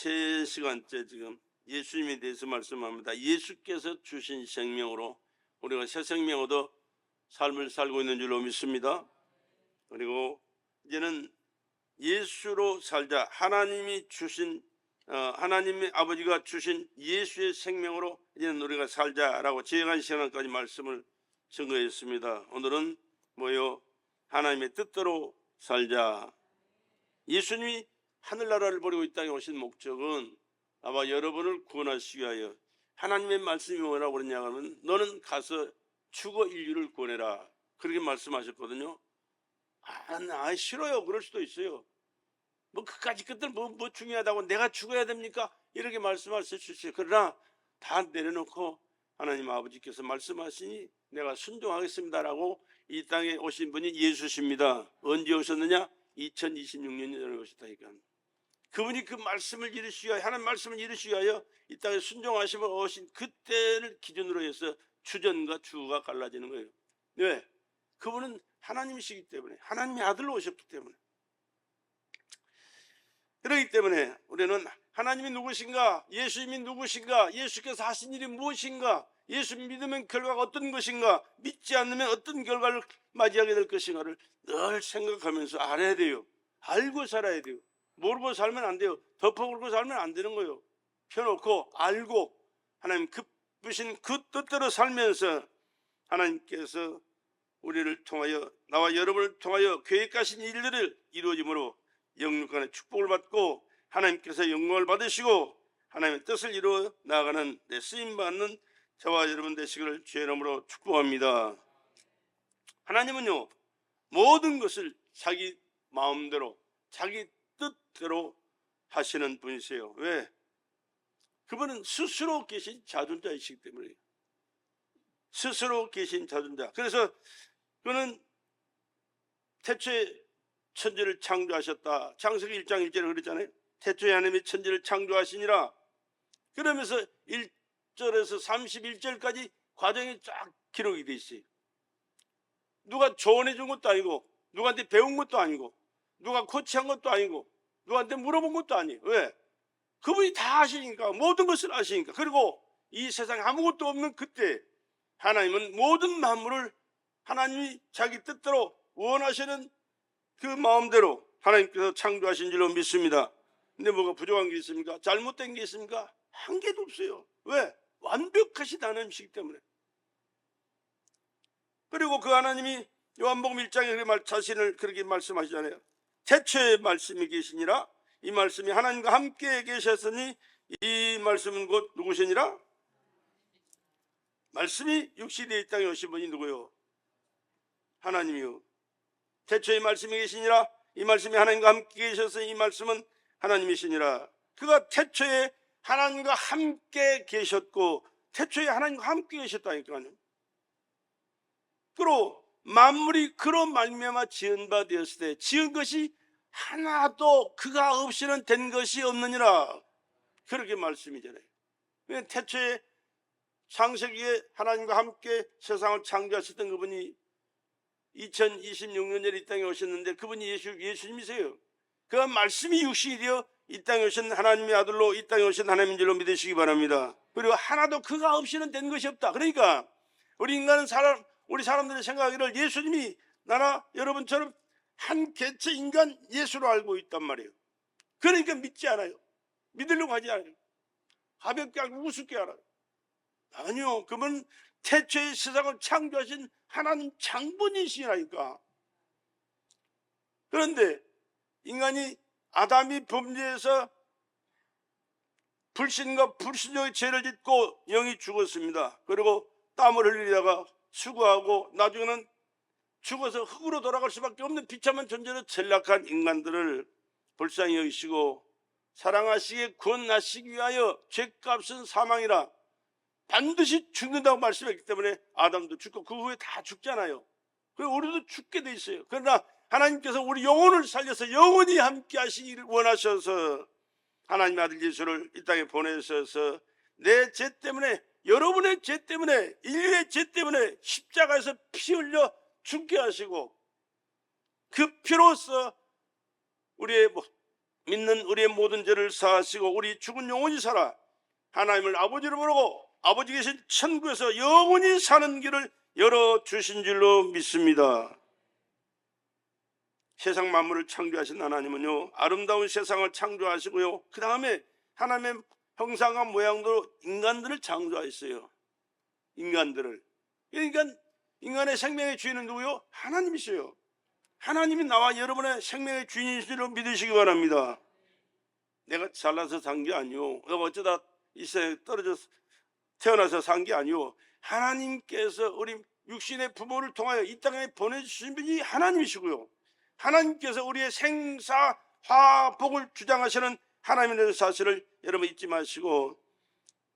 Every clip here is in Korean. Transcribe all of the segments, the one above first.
세 시간째 지금 예수님에 대해서 말씀합니다. 예수께서 주신 생명으로 우리가 새 생명 얻어 삶을 살고 있는 줄로 믿습니다. 그리고 이제는 예수로 살자. 하나님이 주신 하나님의 아버지가 주신 예수의 생명으로 이제는 우리가 살자라고 지혜간 시간까지 말씀을 증거했습니다. 오늘은 뭐요? 하나님의 뜻대로 살자. 예수님이 하늘나라를 버리고 이 땅에 오신 목적은 아마 여러분을 구원하시기 위하여, 하나님의 말씀이 뭐라고 그러냐 하면 너는 가서 죽어 인류를 구원해라, 그렇게 말씀하셨거든요. 나 싫어요. 그럴 수도 있어요. 뭐 그까짓 것들 뭐 중요하다고 내가 죽어야 됩니까? 이렇게 말씀하실 수 있어요. 그러나 다 내려놓고 하나님 아버지께서 말씀하시니 내가 순종하겠습니다라고 이 땅에 오신 분이 예수십니다. 언제 오셨느냐? 2026년 전에 오셨다니까. 그분이 그 말씀을 이루시기 위하여, 하나님 말씀을 이루시기 위하여 이 땅에 순종하시며 오신 그때를 기준으로 해서 주전과 주가 갈라지는 거예요. 왜? 그분은 하나님이시기 때문에, 하나님의 아들로 오셨기 때문에. 그렇기 때문에 우리는 하나님이 누구신가, 예수님이 누구신가, 예수께서 하신 일이 무엇인가, 예수 믿으면 결과가 어떤 것인가, 믿지 않으면 어떤 결과를 맞이하게 될 것인가를 늘 생각하면서 알아야 돼요. 알고 살아야 돼요. 모르고 살면 안 돼요. 덮어놓고 살면 안 되는 거예요. 펴놓고 알고 하나님 기쁘신 그 뜻대로 살면서 하나님께서 우리를 통하여, 나와 여러분을 통하여 계획하신 일들을 이루어짐으로 영육간의 축복을 받고 하나님께서 영광을 받으시고 하나님의 뜻을 이루어 나아가는 내 쓰임받는 저와 여러분 되시기를 주의 이름으로 축복합니다. 하나님은요, 모든 것을 자기 마음대로, 자기 뜻대로 하시는 분이세요. 왜? 그분은 스스로 계신 자존자이시기 때문에. 스스로 계신 자존자. 그래서 그는 태초에 천지를 창조하셨다. 창세기 1장 1절에 그랬잖아요. 태초에 하나님이 천지를 창조하시니라. 그러면서 1절에서 31절까지 과정이 쫙 기록이 돼 있어요. 누가 조언해 준 것도 아니고, 누구한테 배운 것도 아니고, 누가 코치한 것도 아니고, 누구한테 물어본 것도 아니에요. 왜? 그분이 다 아시니까, 모든 것을 아시니까. 그리고 이 세상에 아무것도 없는 그때 하나님은 모든 만물을 하나님이 자기 뜻대로 원하시는 그 마음대로 하나님께서 창조하신 줄로 믿습니다. 근데 뭐가 부족한 게 있습니까? 잘못된 게 있습니까? 한 개도 없어요. 왜? 완벽하신 하나님이시기 때문에. 그리고 그 하나님이 요한복음 1장에 자신을 그렇게 말씀하시잖아요. 태초에 말씀이 계시니라. 이 말씀이 하나님과 함께 계셨으니 이 말씀은 곧 누구시니라? 말씀이 육신에 이 땅에 오신 분이 누구요? 하나님이요. 태초에 말씀이 계시니라. 이 말씀이 하나님과 함께 계셔서 이 말씀은 하나님이시니라. 그가 태초에 하나님과 함께 계셨고 태초에 하나님과 함께 계셨다니까요. 그리고 만물이 그로 말미암아 지은 바 되었을 때 지은 것이 하나도 그가 없이는 된 것이 없느니라. 그렇게 말씀이잖아요. 태초에 창세기에 하나님과 함께 세상을 창조하셨던 그분이 2026년에 이 땅에 오셨는데 그분이 예수님이세요. 그 말씀이 육신이 되어 이 땅에 오신 하나님의 아들로 이 땅에 오신 하나님인 줄로 믿으시기 바랍니다. 그리고 하나도 그가 없이는 된 것이 없다. 그러니까 우리 인간은 우리 사람들이 생각하기를 예수님이 나나 여러분처럼 한 개체 인간 예수로 알고 있단 말이에요. 그러니까 믿지 않아요. 믿으려고 하지 않아요. 가볍게 알고 우습게 알아요. 아니요, 그분 태초에 세상을 창조하신 하나님 장본이시라니까. 그런데 인간이 아담이 범죄해서 불신과 불순종의 죄를 짓고 영이 죽었습니다. 그리고 땀을 흘리다가 수고하고 나중에는 죽어서 흙으로 돌아갈 수밖에 없는 비참한 존재로 전락한 인간들을 불쌍히 여기시고 사랑하시기에 구원하시기 위하여 죄값은 사망이라 반드시 죽는다고 말씀했기 때문에 아담도 죽고 그 후에 다 죽잖아요. 그리고 우리도 죽게 돼 있어요. 그러나 하나님께서 우리 영혼을 살려서 영원히 함께 하시기를 원하셔서 하나님의 아들 예수를 이 땅에 보내셔서 내 죄 때문에, 여러분의 죄 때문에, 인류의 죄 때문에 십자가에서 피 흘려 죽게 하시고 그 피로써 우리의 믿는 우리의 모든 죄를 사하시고 우리 죽은 영혼이 살아 하나님을 아버지로 부르고 아버지 계신 천국에서 영원히 사는 길을 열어주신 줄로 믿습니다. 세상 만물을 창조하신 하나님은요, 아름다운 세상을 창조하시고요, 그 다음에 하나님의 형상과 모양대로 인간들을 창조하셨어요. 인간들을. 그러니까 인간의 생명의 주인은 누구요? 하나님이세요. 하나님이 나와 여러분의 생명의 주인이신 줄로 믿으시기 바랍니다. 내가 잘나서 산 게 아니요, 내가 어쩌다 이 세상에 떨어져서 태어나서 산 게 아니요, 하나님께서 우리 육신의 부모를 통하여 이 땅에 보내주신 분이 하나님이시고요, 하나님께서 우리의 생사 화복을 주장하시는 하나님이라는 사실을 여러분 잊지 마시고,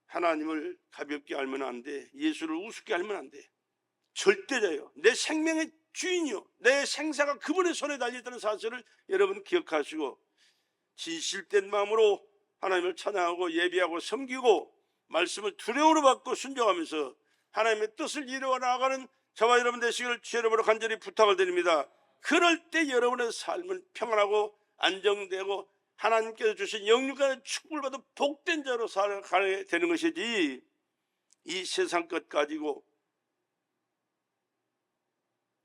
하나님을 가볍게 알면 안 돼. 예수를 우습게 알면 안 돼. 절대자요, 내 생명의 주인이요, 내 생사가 그분의 손에 달려있다는 사실을 여러분 기억하시고, 진실된 마음으로 하나님을 찬양하고 예배하고 섬기고 말씀을 두려움으로 받고 순종하면서 하나님의 뜻을 이루어 나아가는 저와 여러분 되시기를 주의 이름으로 간절히 부탁을 드립니다. 그럴 때 여러분의 삶은 평안하고 안정되고 하나님께서 주신 영육간의 축복을 받아 복된 자로 살아가게 되는 것이지, 이 세상 것 가지고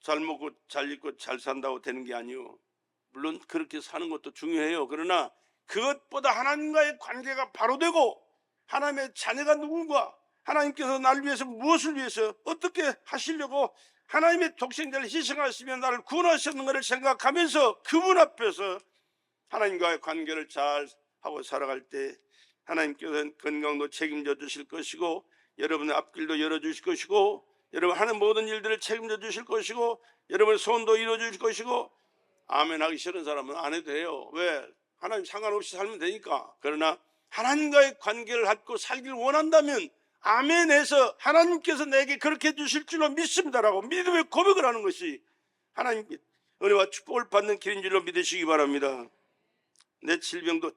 잘 먹고 잘 입고 잘 산다고 되는 게 아니요, 물론 그렇게 사는 것도 중요해요. 그러나 그것보다 하나님과의 관계가 바로 되고 하나님의 자녀가 누군가, 하나님께서 나를 위해서 무엇을 위해서 어떻게 하시려고 하나님의 독생자를 희생하시며 나를 구원하셨는 것을 생각하면서 그분 앞에서 하나님과의 관계를 잘 하고 살아갈 때 하나님께서는 건강도 책임져 주실 것이고 여러분의 앞길도 열어주실 것이고 여러분 하는 모든 일들을 책임져 주실 것이고 여러분의 소원도 이루어 주실 것이고, 아멘 하기 싫은 사람은 안 해도 돼요. 왜? 하나님 상관없이 살면 되니까. 그러나 하나님과의 관계를 갖고 살길 원한다면 아멘해서 하나님께서 내게 그렇게 해주실 줄로 믿습니다라고 믿음의 고백을 하는 것이 하나님께 은혜와 축복을 받는 길인 줄로 믿으시기 바랍니다. 내 질병도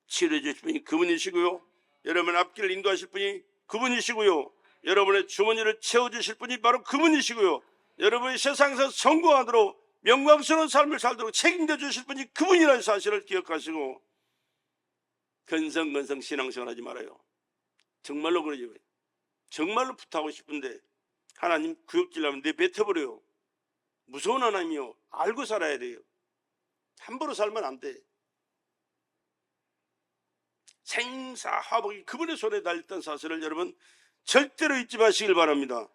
치료해 주실 분이 그분이시고요, 여러분 앞길을 인도하실 분이 그분이시고요, 여러분의 주머니를 채워주실 분이 바로 그분이시고요, 여러분이 세상에서 성공하도록 영광스러운 삶을 살도록 책임져 주실 분이 그분이라는 사실을 기억하시고 근성근성 신앙생활 하지 말아요. 정말로 그러죠. 정말로 부탁하고 싶은데 하나님 구역질하면 내 뱉어버려요. 무서운 하나님이요, 알고 살아야 돼요. 함부로 살면 안 돼. 생사화복이 그분의 손에 달렸던 사실을 여러분 절대로 잊지 마시길 바랍니다.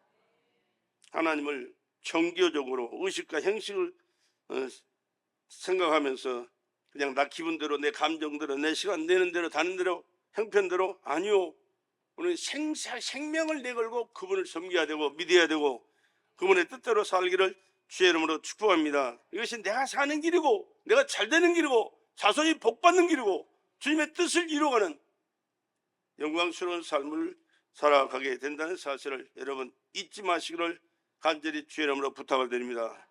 하나님을 정교적으로 의식과 형식을 생각하면서 그냥 나 기분대로 내 감정대로 내 시간 내는 대로 다는 대로 형편대로, 아니요, 우리는 생명을 내걸고 그분을 섬겨야 되고 믿어야 되고 그분의 뜻대로 살기를 주의 이름으로 축복합니다. 이것이 내가 사는 길이고 내가 잘 되는 길이고 자손이 복받는 길이고 주님의 뜻을 이루어가는 영광스러운 삶을 살아가게 된다는 사실을 여러분 잊지 마시기를 간절히 주의 이름으로 부탁을 드립니다.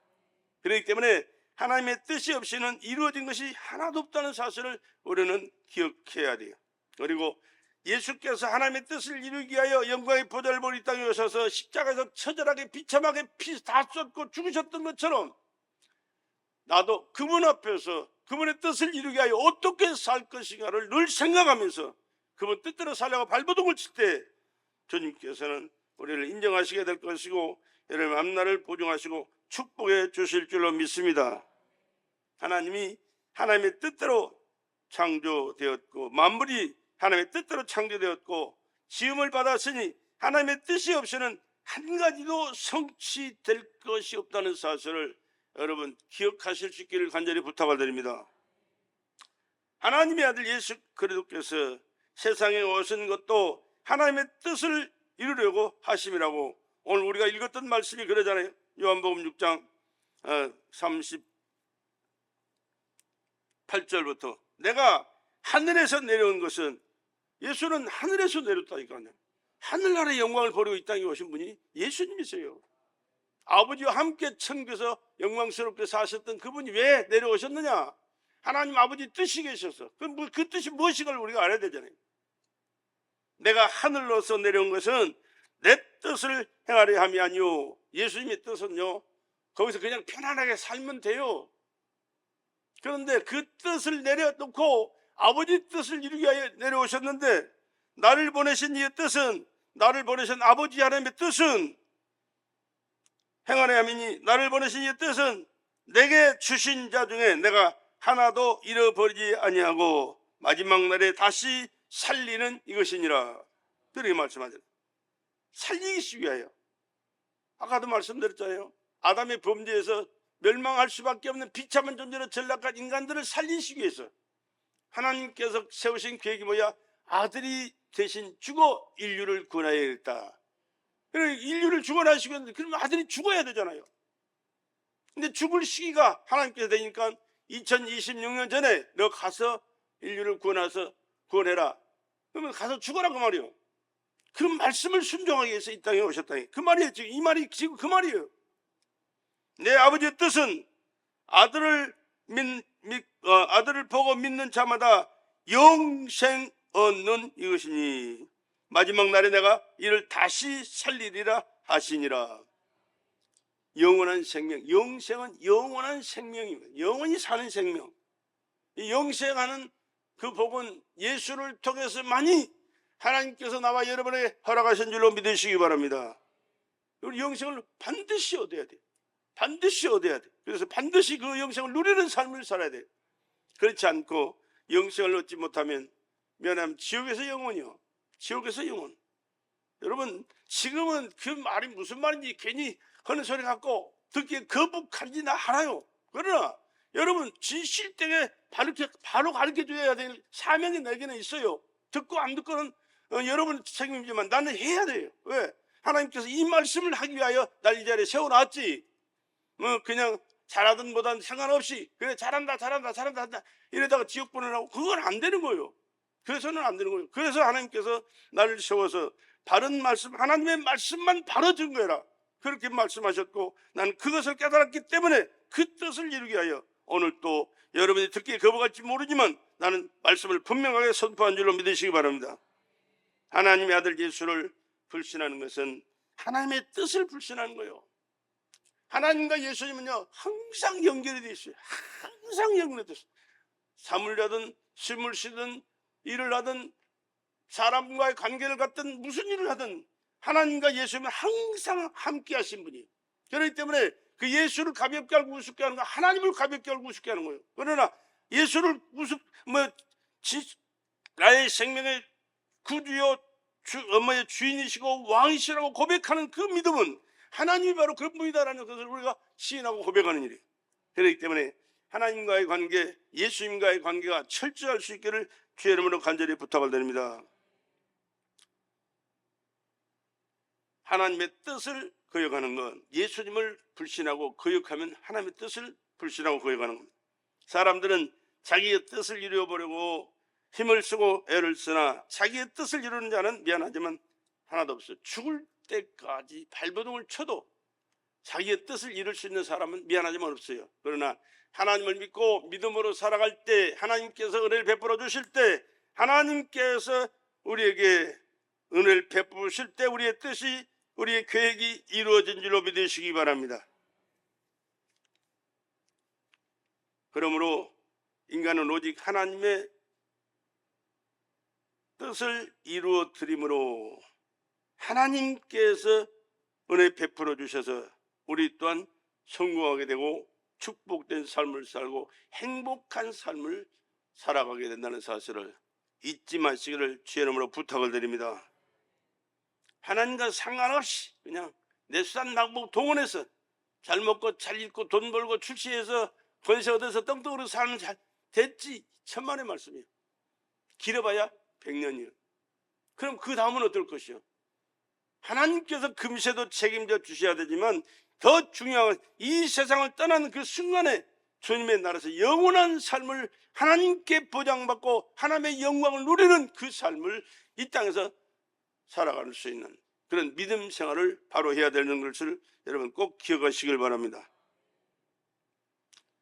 그렇기 때문에 하나님의 뜻이 없이는 이루어진 것이 하나도 없다는 사실을 우리는 기억해야 돼요. 그리고 예수께서 하나님의 뜻을 이루기 위하여 영광의 보좌를 보는 이 땅에 오셔서 십자가에서 처절하게 비참하게 피 다 쏟고 죽으셨던 것처럼 나도 그분 앞에서 그분의 뜻을 이루기 위하여 어떻게 살 것인가를 늘 생각하면서 그분 뜻대로 살려고 발버둥을 칠 때 주님께서는 우리를 인정하시게 될 것이고 여러분 앞날을 보증하시고 축복해 주실 줄로 믿습니다. 하나님이 하나님의 뜻대로 창조되었고 만물이 하나님의 뜻대로 창조되었고 지음을 받았으니 하나님의 뜻이 없이는 한 가지도 성취될 것이 없다는 사실을 여러분 기억하실 수 있기를 간절히 부탁을 드립니다. 하나님의 아들 예수 그리스도께서 세상에 오신 것도 하나님의 뜻을 이루려고 하심이라고 오늘 우리가 읽었던 말씀이 그러잖아요. 요한복음 6장 38절부터 내가 하늘에서 내려온 것은, 예수는 하늘에서 내렸다니까요. 하늘나라의 영광을 버리고 이 땅에 오신 분이 예수님이세요. 아버지와 함께 천국에서 영광스럽게 사셨던 그분이 왜 내려오셨느냐? 하나님 아버지 뜻이 계셔서. 그 뜻이 무엇인가를 우리가 알아야 되잖아요. 내가 하늘로서 내려온 것은 내 뜻을 행하려 함이 아니요, 예수님의 뜻은요 거기서 그냥 편안하게 살면 돼요. 그런데 그 뜻을 내려놓고 아버지 뜻을 이루기 위하여 내려오셨는데, 나를 보내신 이의 뜻은, 나를 보내신 아버지 하나님의 뜻은, 행하려 함이니 나를 보내신 이의 뜻은 내게 주신 자 중에 내가 하나도 잃어버리지 아니하고 마지막 날에 다시 살리는 이것이니라. 그렇게 말씀하잖아요. 살리기 위하여. 아까도 말씀드렸잖아요. 아담의 범죄에서 멸망할 수밖에 없는 비참한 존재로 전락한 인간들을 살리시기 위해서 하나님께서 세우신 계획이 뭐야? 아들이 대신 죽어 인류를 구원하야겠다. 인류를 구원하시겠는데 그러면 아들이 죽어야 되잖아요. 근데 죽을 시기가 하나님께서 되니까 2026년 전에 너 가서 인류를 구원해라. 그러면 가서 죽어라 그 말이에요. 그 말씀을 순종하기 위해서 이 땅에 오셨다. 그 말이에요. 지금 이 말이 지금 그 말이에요. 내 아버지의 뜻은 아들을 보고 믿는 자마다 영생 얻는 이것이니 마지막 날에 내가 이를 다시 살리리라 하시니라. 영원한 생명, 영생은 영원한 생명입니다. 영원히 사는 생명. 이 영생하는 그 복은 예수를 통해서만이 하나님께서 나와 여러분에게 허락하신 줄로 믿으시기 바랍니다. 우리 영생을 반드시 얻어야 돼요. 반드시 얻어야 돼요. 그래서 반드시 그 영생을 누리는 삶을 살아야 돼요. 그렇지 않고 영생을 얻지 못하면 미안하면 지옥에서 영원이요. 지옥에서 영원. 여러분 지금은 그 말이 무슨 말인지 괜히 하는 소리 갖고 듣기에 거북한지 나 알아요. 그러나 여러분 진실되게 바로 가르쳐줘야 될 사명이 내게는 있어요. 듣고 안 듣고는 여러분 책임이지만 나는 해야 돼요. 왜? 하나님께서 이 말씀을 하기 위하여 날 이 자리에 세워놨지. 그냥 잘하든 못하든 상관없이 그래 잘한다 이러다가 지옥 보내라고 그건 안 되는 거예요. 그래서는 안 되는 거예요. 그래서 하나님께서 나를 세워서 바른 말씀, 하나님의 말씀만 바로 증거해라. 그렇게 말씀하셨고 나는 그것을 깨달았기 때문에 그 뜻을 이루기 위하여 오늘 또 여러분이 듣기에 거부갈지 모르지만 나는 말씀을 분명하게 선포한 줄로 믿으시기 바랍니다. 하나님의 아들 예수를 불신하는 것은 하나님의 뜻을 불신하는 거예요. 하나님과 예수님은요 항상 연결이 되어 있어요. 항상 연결되어 있어요. 사물이라든 심을 쉬든 일을 하든 사람과의 관계를 갖든 무슨 일을 하든 하나님과 예수님은 항상 함께 하신 분이에요. 그렇기 때문에 그 예수를 가볍게 알고 우습게 하는 거 하나님을 가볍게 알고 우습게 하는 거예요. 그러나 예수를 나의 생명의 구주요 엄마의 주인이시고 왕이시라고 고백하는 그 믿음은 하나님이 바로 그런 분이다라는 것을 우리가 시인하고 고백하는 일이에요. 그렇기 때문에 하나님과의 관계, 예수님과의 관계가 철저할 수 있기를 주의 이름으로 간절히 부탁을 드립니다. 하나님의 뜻을 거역하는 것, 예수님을 불신하고 거역하면 하나님의 뜻을 불신하고 거역하는 겁니다. 사람들은 자기의 뜻을 이루어보려고 힘을 쓰고 애를 쓰나 자기의 뜻을 이루는 자는 미안하지만 하나도 없어요. 죽을 때까지 발버둥을 쳐도 자기의 뜻을 이룰 수 있는 사람은 미안하지만 없어요. 그러나 하나님을 믿고 믿음으로 살아갈 때 하나님께서 은혜를 베풀어 주실 때 하나님께서 우리에게 은혜를 베푸실 때 우리의 뜻이 우리의 계획이 이루어진 줄로 믿으시기 바랍니다. 그러므로 인간은 오직 하나님의 뜻을 이루어 드림으로 하나님께서 은혜 베풀어 주셔서 우리 또한 성공하게 되고 축복된 삶을 살고 행복한 삶을 살아가게 된다는 사실을 잊지 마시기를 주의 이름으로 부탁을 드립니다. 하나님과 상관없이 그냥 내 수단 낙복 동원해서 잘 먹고 잘 입고 돈 벌고 출시해서 권세 얻어서 떵떵으로 사는 잘 됐지 천만의 말씀이에요. 길어봐야 100년이요. 그럼 그 다음은 어떨 것이요? 하나님께서 금세도 책임져 주셔야 되지만 더 중요한 이 세상을 떠나는 그 순간에 주님의 나라에서 영원한 삶을 하나님께 보장받고 하나님의 영광을 누리는 그 삶을 이 땅에서 살아갈 수 있는 그런 믿음 생활을 바로 해야 되는 것을 여러분 꼭 기억하시길 바랍니다.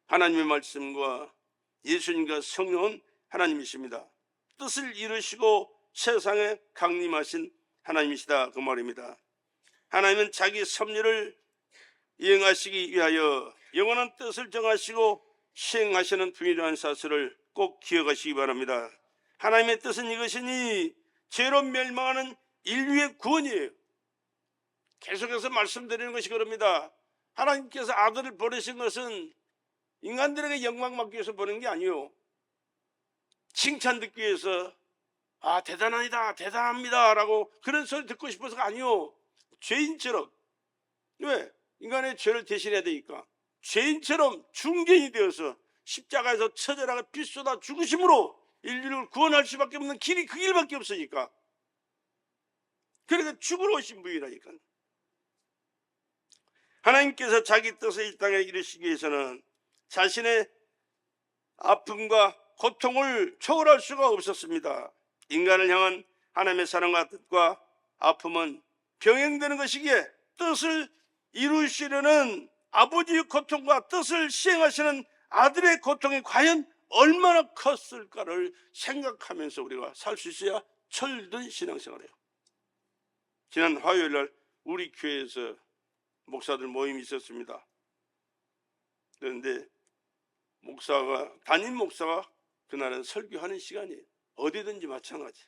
하나님의 말씀과 예수님과 성령은 하나님이십니다. 뜻을 이루시고 세상에 강림하신 하나님이시다 그 말입니다. 하나님은 자기 섭리를 이행하시기 위하여 영원한 뜻을 정하시고 시행하시는 분이라는 사실을 꼭 기억하시기 바랍니다. 하나님의 뜻은 이것이니 죄로 멸망하는 인류의 구원이에요. 계속해서 말씀드리는 것이 그럽니다. 하나님께서 아들을 보내신 것은 인간들에게 영광 받기 위해서 보낸 게 아니에요. 칭찬 듣기 위해서 아 대단하다 대단합니다 라고 그런 소리 듣고 싶어서가 아니에요. 죄인처럼, 왜? 인간의 죄를 대신해야 되니까 죄인처럼 중개인이 되어서 십자가에서 처절하게 피 쏟아 죽으심으로 인류를 구원할 수밖에 없는 길이 그 길밖에 없으니까, 그러니까 죽으러 오신 분이라니까. 하나님께서 자기 뜻을 이 땅에 이루시기 위해서는 자신의 아픔과 고통을 초월할 수가 없었습니다. 인간을 향한 하나님의 사랑과 뜻과 아픔은 병행되는 것이기에 뜻을 이루시려는 아버지의 고통과 뜻을 시행하시는 아들의 고통이 과연 얼마나 컸을까를 생각하면서 우리가 살 수 있어야 철든 신앙생활을 해요. 지난 화요일 날 우리 교회에서 목사들 모임이 있었습니다. 그런데 담임 목사가 그날은 설교하는 시간이에요. 어디든지 마찬가지.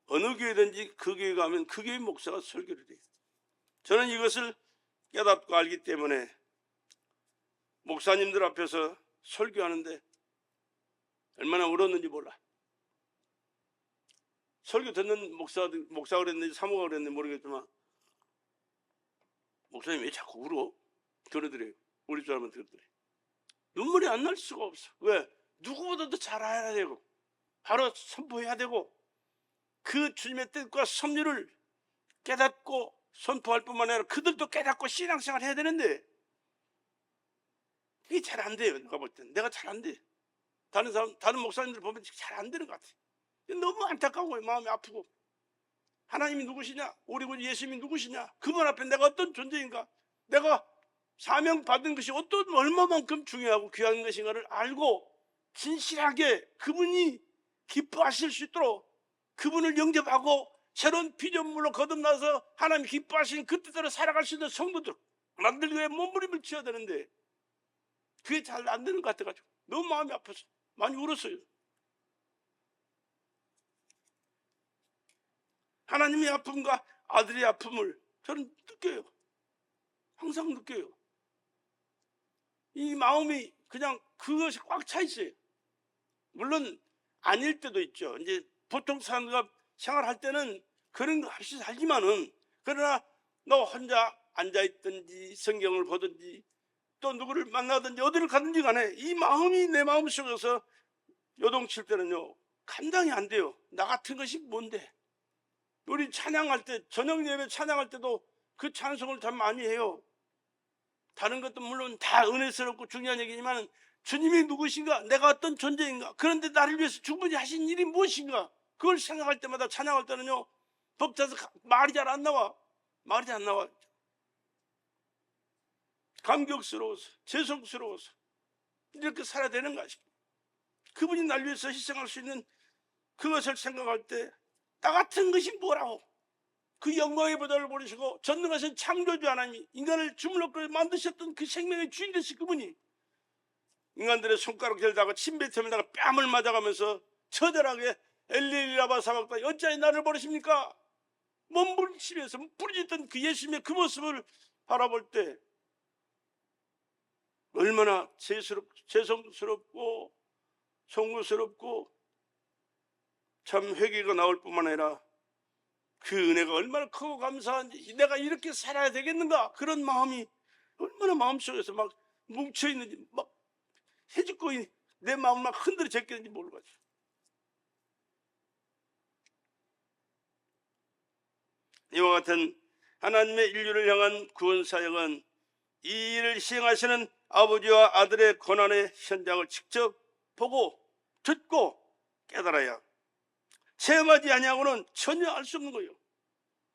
어느 교회든지 그 교회 가면 그 교회 목사가 설교를 해요. 저는 이것을 깨닫고 알기 때문에 목사님들 앞에서 설교하는데 얼마나 울었는지 몰라. 설교 듣는 목사가 그랬는지 사모가 그랬는지 모르겠지만 목사님 왜 자꾸 울어? 그러더래요. 우리 사람은 그러더래요. 눈물이 안 날 수가 없어. 왜? 누구보다도 잘 알아야 되고 바로 선포해야 되고 그 주님의 뜻과 섭리를 깨닫고 선포할 뿐만 아니라 그들도 깨닫고 신앙생활 해야 되는데 그게 잘 안 돼요. 내가 볼 때는 내가 잘 안 돼. 다른 목사님들 보면 잘 안 되는 것 같아. 너무 안타까운 거예요. 마음이 아프고. 하나님이 누구시냐? 우리 군 예수님이 누구시냐? 그분 앞에 내가 어떤 존재인가? 내가 사명 받은 것이 얼마만큼 중요하고 귀한 것인가를 알고 진실하게 그분이 기뻐하실 수 있도록 그분을 영접하고 새로운 피조물로 거듭나서 하나님 기뻐하시는 그 뜻대로 살아갈 수 있는 성도들 만들기 위해 몸부림을 쳐야 되는데 그게 잘 안 되는 것 같아가지고 너무 마음이 아파서 많이 울었어요. 하나님의 아픔과 아들의 아픔을 저는 느껴요. 항상 느껴요. 이 마음이 그냥 그것이 꽉 차 있어요. 물론 아닐 때도 있죠. 이제 보통 사람과 생활할 때는 그런 거 없이 살지만은, 그러나 너 혼자 앉아있든지 성경을 보든지 또 누구를 만나든지 어디를 가든지 간에 이 마음이 내 마음 속에서 요동칠 때는요 감당이 안 돼요. 나 같은 것이 뭔데. 우리 찬양할 때, 저녁 예배 찬양할 때도 그 찬송을 참 많이 해요. 다른 것도 물론 다 은혜스럽고 중요한 얘기지만 주님이 누구신가, 내가 어떤 존재인가, 그런데 나를 위해서 충분히 하신 일이 무엇인가, 그걸 생각할 때마다 찬양할 때는요 벅차서 말이 잘 안 나와. 말이 안 나와. 감격스러워서 죄송스러워서 이렇게 살아야 되는 것이. 그분이 날 위해서 희생할 수 있는 그것을 생각할 때 나 같은 것이 뭐라고. 그 영광의 보좌를 버리시고 전능하신 창조주 하나님이 인간을 주물럭거려 만드셨던 그 생명의 주인 되신 그분이 인간들의 손가락질 다가 침뱉음을 다가 뺨을 맞아가면서 처절하게 엘리라바 사박다 어찌하여 나를 버리십니까? 몸부림치면서 부르짖던 그 예수님의 그 모습을 바라볼 때 얼마나 죄송스럽고 송구스럽고 참 회개가 나올 뿐만 아니라 그 은혜가 얼마나 크고 감사한지, 내가 이렇게 살아야 되겠는가, 그런 마음이 얼마나 마음속에서 막 뭉쳐있는지, 막 해집고 내 마음을 막 흔들어 제끼는지 모르겠어요. 이와 같은 하나님의 인류를 향한 구원 사역은 이 일을 시행하시는 아버지와 아들의 고난의 현장을 직접 보고 듣고 깨달아야, 체험하지 아니하고는 전혀 알 수 없는 거예요.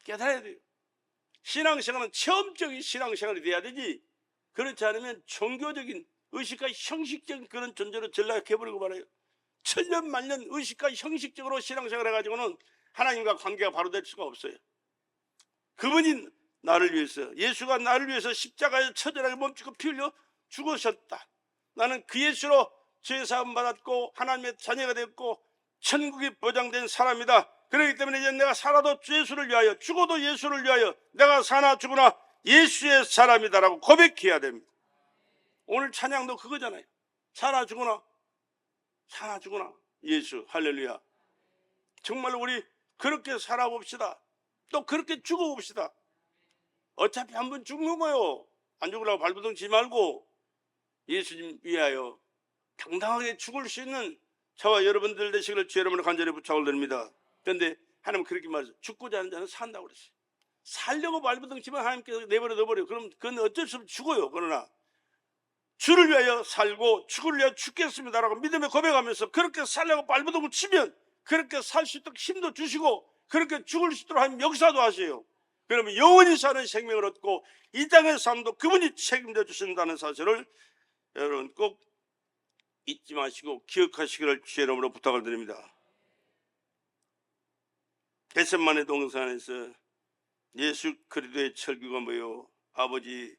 깨달아야 돼요. 신앙생활은 체험적인 신앙생활이 돼야 되지, 그렇지 않으면 종교적인 의식과 형식적인 그런 존재로 전락해버리고 말아요. 천년만년 의식과 형식적으로 신앙생활 해가지고는 하나님과 관계가 바로 될 수가 없어요. 그분이 나를 위해서, 예수가 나를 위해서 십자가에 처절하게 몸짓고 피 흘려 죽으셨다. 나는 그 예수로 죄사함 받았고 하나님의 자녀가 됐고 천국이 보장된 사람이다. 그렇기 때문에 이제 내가 살아도 예수를 위하여 죽어도 예수를 위하여 내가 사나 죽으나 예수의 사람이다라고 고백해야 됩니다. 오늘 찬양도 그거잖아요. 사나 죽으나 예수. 할렐루야. 정말 우리 그렇게 살아봅시다. 또 그렇게 죽어봅시다. 어차피 한 번 죽는 거요. 안 죽으려고 발버둥 치지 말고 예수님 위하여 당당하게 죽을 수 있는 저와 여러분들 되시기를 주의 이름으로 간절히 부탁을 드립니다. 그런데 하나님은 그렇게 말했어요. 죽고자 하는 자는 산다고 그랬어요. 살려고 발버둥 치면 하나님께서 내버려 둬버려요. 그럼 그건 어쩔 수 없이 죽어요. 그러나 주를 위하여 살고 죽을 위하여 죽겠습니다라고 믿음에 고백하면서 그렇게 살려고 발버둥을 치면 그렇게 살 수 있도록 힘도 주시고 그렇게 죽을 수 있도록 하나님 역사도 하세요. 그러면 영원히 사는 생명을 얻고 이 땅의 삶도 그분이 책임져 주신다는 사실을 여러분 꼭 잊지 마시고 기억하시기를 주의 이름으로 부탁을 드립니다. 겟세마네 동산에서 예수 그리스도의 철교가 뭐요? 아버지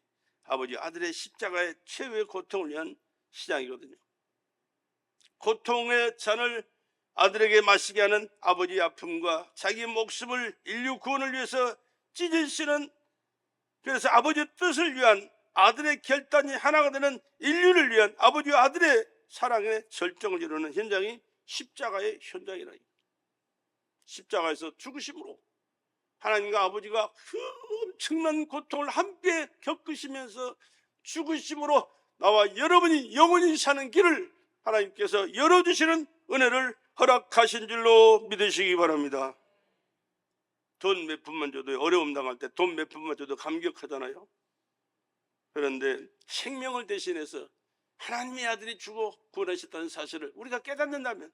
아들의 십자가의 최후의 고통을 위한 시장이거든요. 고통의 잔을 아들에게 마시게 하는 아버지의 아픔과 자기 목숨을 인류 구원을 위해서 찢으시는, 그래서 아버지의 뜻을 위한 아들의 결단이 하나가 되는 인류를 위한 아버지와 아들의 사랑의 절정을 이루는 현장이 십자가의 현장이라니. 십자가에서 죽으심으로 하나님과 아버지가 그 엄청난 고통을 함께 겪으시면서 죽으심으로 나와 여러분이 영원히 사는 길을 하나님께서 열어주시는 은혜를 허락하신 줄로 믿으시기 바랍니다. 돈 몇 푼만 줘도, 어려움 당할 때 돈 몇 푼만 줘도 감격하잖아요. 그런데 생명을 대신해서 하나님의 아들이 죽어 구원하셨다는 사실을 우리가 깨닫는다면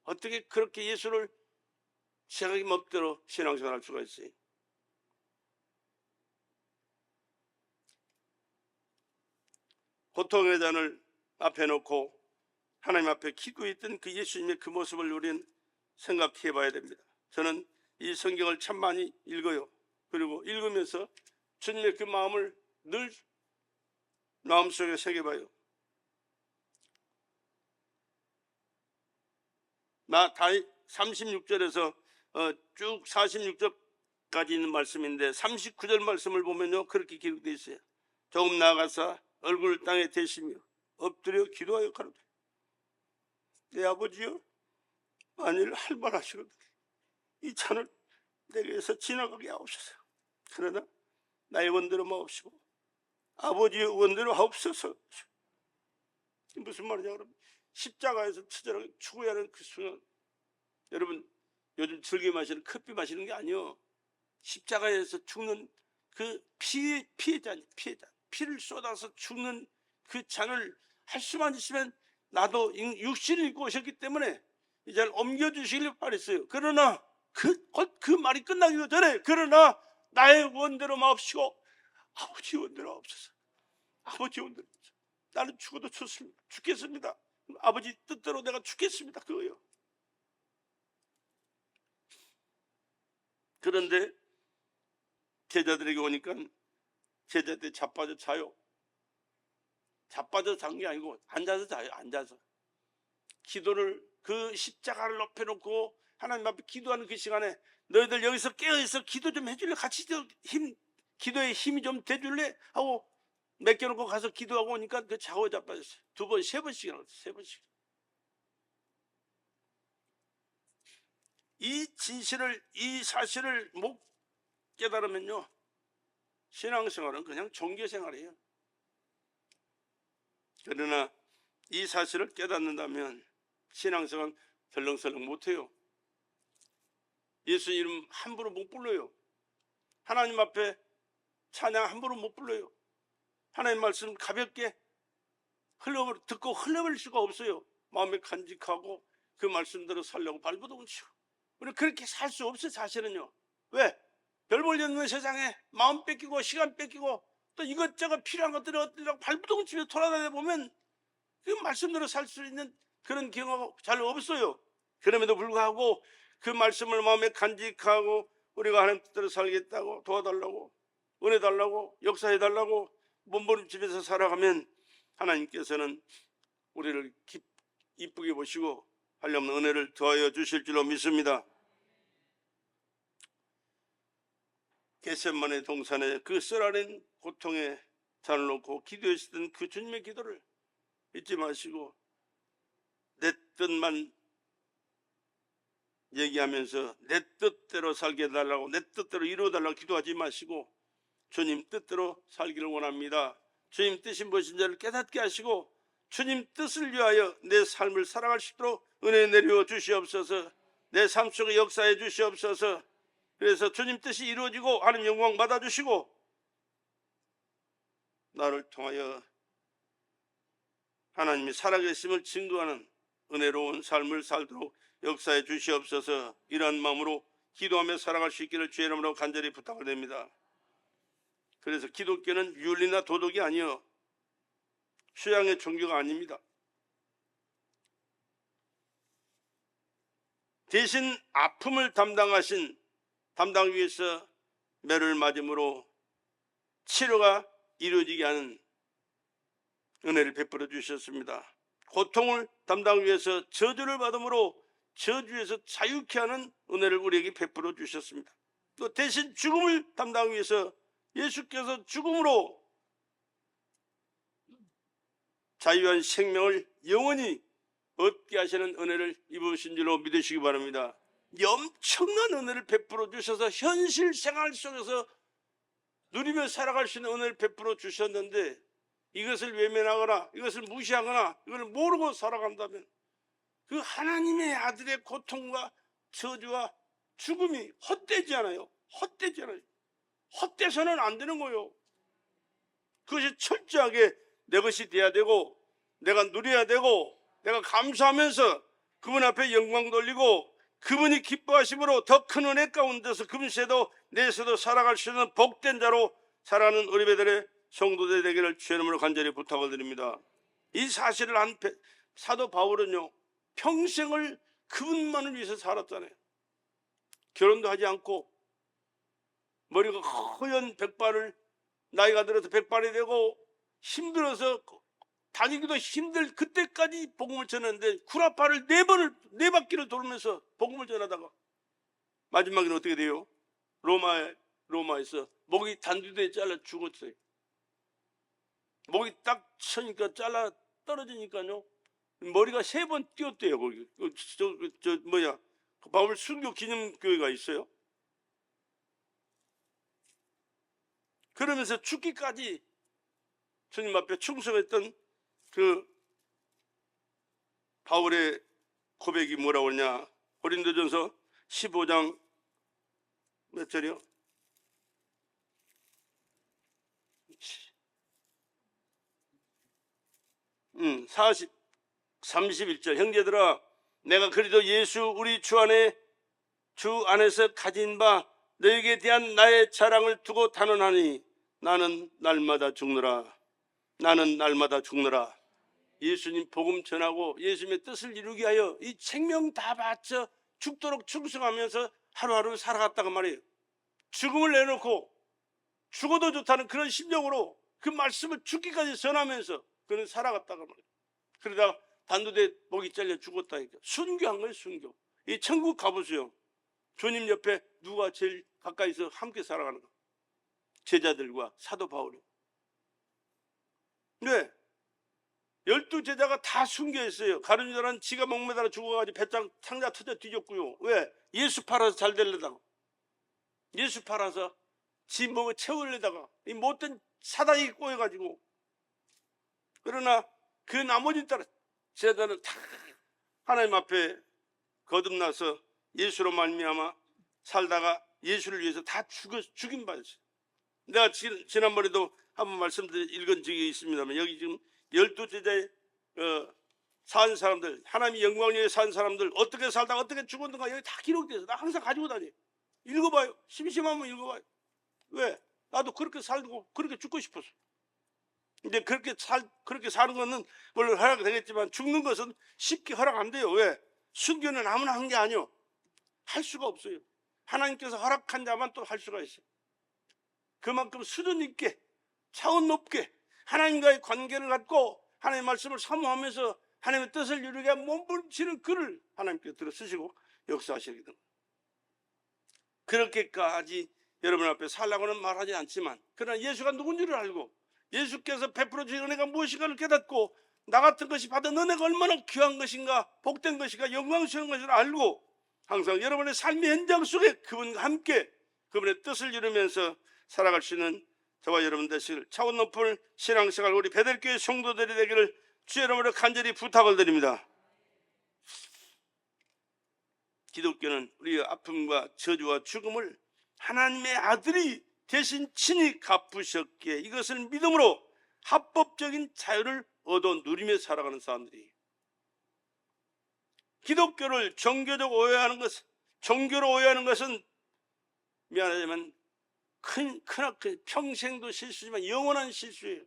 어떻게 그렇게 예수를 생각이 멋대로 신앙생활할 수가 있어요? 고통의 잔을 앞에 놓고 하나님 앞에 기도했던 그 예수님의 그 모습을 우리는 생각해 봐야 됩니다. 저는 이 성경을 참 많이 읽어요. 그리고 읽으면서 주님의 그 마음을 늘 마음속에 새겨봐요. 마태복음 36절에서 쭉 46절까지 있는 말씀인데 39절 말씀을 보면요 그렇게 기록되어 있어요. 조금 나아가서 얼굴을 땅에 대시며 엎드려 기도하여 가로되 내 아버지여, 만일 할만하시거든 이 잔을 내게서 지나가게 하옵소서. 그러나 나의 원대로 마옵시고 아버지의 원대로 하옵소서. 무슨 말이냐 그러면 십자가에서 처절하게 죽어야 하는 그 순간, 여러분 요즘 즐겨 마시는 커피 마시는 게 아니요, 십자가에서 죽는 그 피의 잔, 피를 쏟아서 죽는 그 잔을 할 수만 있으면 나도 육신을 입고 오셨기 때문에 이 잔을 옮겨주시길 바랬어요. 그러나 그 말이 끝나기도 전에 그러나 나의 원대로 마옵시고 아버지 원대로 하옵소서. 아버지 원대로 나는 죽어도 좋습니다. 죽겠습니다. 아버지 뜻대로 내가 죽겠습니다. 그거요. 그런데 제자들에게 오니까 제자들이 자빠져 자요. 자빠져 잔 게 아니고 앉아서 자요. 앉아서 기도를, 그 십자가를 높여놓고 하나님 앞에 기도하는 그 시간에 너희들 여기서 깨어있어 기도 좀 해줄래? 같이 기도에 힘이 좀 돼줄래? 하고 맡겨놓고 가서 기도하고 오니까 그 자고 자빠졌어요. 2번, 3번씩이나 그랬어요. 3번씩. 이 진실을, 이 사실을 못 깨달으면요 신앙생활은 그냥 종교생활이에요. 그러나 이 사실을 깨닫는다면 신앙생활은 설렁설렁 못해요. 예수 이름 함부로 못 불러요. 하나님 앞에 찬양 함부로 못 불러요. 하나님 말씀 가볍게 듣고 흘러버릴 수가 없어요. 마음에 간직하고 그 말씀대로 살려고 발버둥을 치고. 우리 그렇게 살 수 없어요. 사실은요. 왜? 별 볼 일 없는 세상에 마음 뺏기고 시간 뺏기고 또 이것저것 필요한 것들을 얻으려고 발버둥을 치며 돌아다니다 보면 그 말씀대로 살 수 있는 그런 경우가 잘 없어요. 그럼에도 불구하고 그 말씀을 마음에 간직하고 우리가 하나님 뜻대로 살겠다고 도와달라고, 은혜 달라고, 역사해 달라고 몸부림치면서 살아가면 하나님께서는 우리를 이쁘게 보시고 한없는 은혜를 더하여 주실 줄로 믿습니다. 겟세마네 동산에 그 썰어낸 고통에 잔을 놓고 기도했던 그 주님의 기도를 잊지 마시고 내 뜻만 얘기하면서 내 뜻대로 살게 해달라고, 내 뜻대로 이루어달라고 기도하지 마시고 주님 뜻대로 살기를 원합니다. 주님 뜻이 무엇인지를 깨닫게 하시고 주님 뜻을 위하여 내 삶을 살아갈 수 있도록 은혜 내려 주시옵소서. 내 삶 속에 역사해 주시옵소서. 그래서 주님 뜻이 이루어지고 하나님 영광 받아주시고 나를 통하여 하나님이 살아계심을 증거하는 은혜로운 삶을 살도록 역사해 주시옵소서. 이러한 마음으로 기도하며 살아갈 수 있기를 주의 이름으로 간절히 부탁을 드립니다. 그래서 기독교는 윤리나 도덕이 아니요 수양의 종교가 아닙니다. 대신 아픔을 담당 위해서 매를 맞음으로 치료가 이루어지게 하는 은혜를 베풀어 주셨습니다. 고통을 담당 위해서 저주를 받음으로 저주에서 자유케 하는 은혜를 우리에게 베풀어 주셨습니다. 또 대신 죽음을 담당 위해서 예수께서 죽음으로 자유한 생명을 영원히 얻게 하시는 은혜를 입으신 줄로 믿으시기 바랍니다. 엄청난 은혜를 베풀어 주셔서 현실 생활 속에서 누리며 살아갈 수 있는 은혜를 베풀어 주셨는데 이것을 외면하거나 이것을 무시하거나 이걸 모르고 살아간다면 그 하나님의 아들의 고통과 저주와 죽음이 헛되지 않아요. 헛되지 않아요. 헛돼서는 안 되는 거예요. 그것이 철저하게 내 것이 돼야 되고 내가 누려야 되고 내가 감사하면서 그분 앞에 영광 돌리고 그분이 기뻐하심으로 더 큰 은혜 가운데서 금세도 내세도 살아갈 수 있는 복된 자로 살아가는 우리 배들의 성도들 되기를 주의 이름으로 간절히 부탁을 드립니다. 이 사실을 한 사도 바울은요 평생을 그분만을 위해서 살았잖아요. 결혼도 하지 않고 머리가 허연 백발을 나이가 들어서 백발이 되고 힘들어서 다니기도 힘들 그때까지 복음을 전했는데 구라파를 네 바퀴를 돌면서 복음을 전하다가 마지막에는 어떻게 돼요? 로마에서 목이 단두대에 잘라 죽었어요. 목이 딱 쳐니까 잘라 떨어지니까요 머리가 3번 뛰었대요. 거기 바울 순교 기념교회가 있어요. 그러면서 죽기까지 주님 앞에 충성했던 그 바울의 고백이 뭐라고 하냐? 고린도전서 15장 몇 절이요? 31절. 형제들아 내가 그리도 예수 우리 주 안에서 가진 바 너에게 대한 나의 자랑을 두고 단언하니 나는 날마다 죽노라. 나는 날마다 죽노라. 예수님 복음 전하고 예수님의 뜻을 이루기 위하여 이 생명 다 바쳐 죽도록 충성하면서 하루하루 살아갔다가 말이에요. 죽음을 내놓고 죽어도 좋다는 그런 심정으로 그 말씀을 죽기까지 전하면서 그는 살아갔다가 말이에요. 그러다가 단두대 목이 잘려 죽었다니까. 순교한 거예요. 순교. 이 천국 가보세요. 주님 옆에 누가 제일 가까이서 함께 살아가는 거? 제자들과 사도 바울이. 네. 12제자가 다 순교했어요. 가룟 유다는 지가 목매달아 죽어가지고 배짱 상자 터져 뒤졌고요. 왜? 예수 팔아서 잘 되려다가 예수 팔아서 지 목을 채우려다가 이 못된 사단이 꼬여가지고. 그러나 그 나머지 따라 제자들은 다 하나님 앞에 거듭나서 예수로 말미암아 살다가 예수를 위해서 다 죽임 받았어요. 내가 지난번에도 한번 읽은 적이 있습니다만 여기 지금 12제자의 산 사람들, 하나님의 영광을 위해 산 사람들 어떻게 살다가 어떻게 죽었는가 여기 다 기록되어 있어요. 나 항상 가지고 다녀. 읽어봐요. 심심하면 읽어봐요. 왜? 나도 그렇게 살고 그렇게 죽고 싶었어. 근데 그렇게 사는 것은 물론 허락이 되겠지만 죽는 것은 쉽게 허락 안 돼요. 왜? 순교는 아무나 한 게 아니요. 할 수가 없어요. 하나님께서 허락한 자만 또 할 수가 있어요. 그만큼 수준 있게 차원 높게 하나님과의 관계를 갖고 하나님의 말씀을 사모하면서 하나님의 뜻을 이루게 위한 몸부림치는 그를 하나님께서 들어 쓰시고 역사하시게 됩니다. 그렇게까지 여러분 앞에 살라고는 말하지 않지만, 그러나 예수가 누군지를 알고 예수께서 베풀어 주신 은혜가 무엇인가를 깨닫고 나 같은 것이 받은 은혜가 얼마나 귀한 것인가, 복된 것인가, 영광스러운 것을 알고 항상 여러분의 삶의 현장 속에 그분과 함께 그분의 뜻을 이루면서 살아갈 수 있는 저와 여러분 되시길, 차원 높은 신앙생활 우리 베델교회 성도들이 되기를 주의 이름으로 간절히 부탁을 드립니다. 기독교는 우리의 아픔과 저주와 죽음을 하나님의 아들이 대신 친히 갚으셨기에 이것을 믿음으로 합법적인 자유를 얻어 누리며 살아가는 사람들이, 기독교를 종교로 오해하는 것은 미안하지만 크나큰 평생도 실수지만 영원한 실수예요.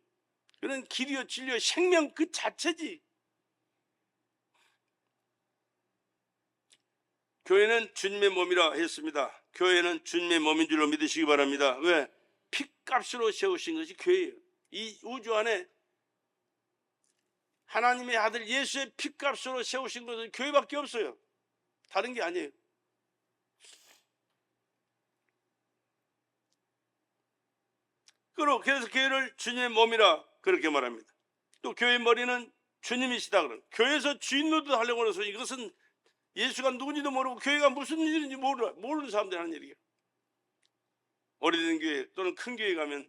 그런 길이요 진리요 생명 그 자체지. 교회는 주님의 몸이라 했습니다. 교회는 주님의 몸인 줄로 믿으시기 바랍니다. 왜? 핏값으로 세우신 것이 교회예요. 이 우주 안에 하나님의 아들 예수의 핏값으로 세우신 것은 교회밖에 없어요. 다른 게 아니에요. 그래서 교회를 주님의 몸이라 그렇게 말합니다. 또 교회의 머리는 주님이시다 그러는, 교회에서 주인 노릇 하려고 해서 이것은 예수가 누군지도 모르고 교회가 무슨 일인지 모르는 사람들이 하는 일이에요. 오래된 교회 또는 큰 교회 가면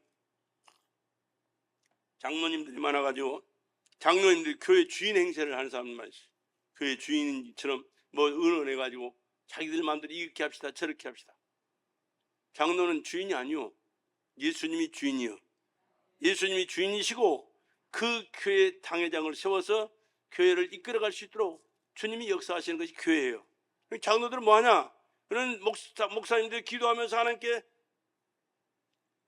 장로님들이 많아가지고 장로님들이 교회 주인 행세를 하는 사람들만 있어요. 교회 주인처럼 의논해가지고 자기들 마음대로 이렇게 합시다 저렇게 합시다. 장로는 주인이 아니요, 예수님이 주인이요. 예수님이 주인이시고 그 교회 당회장을 세워서 교회를 이끌어갈 수 있도록 주님이 역사하시는 것이 교회예요. 장로들은 뭐하냐? 그런 목사님들이 기도하면서 하나님께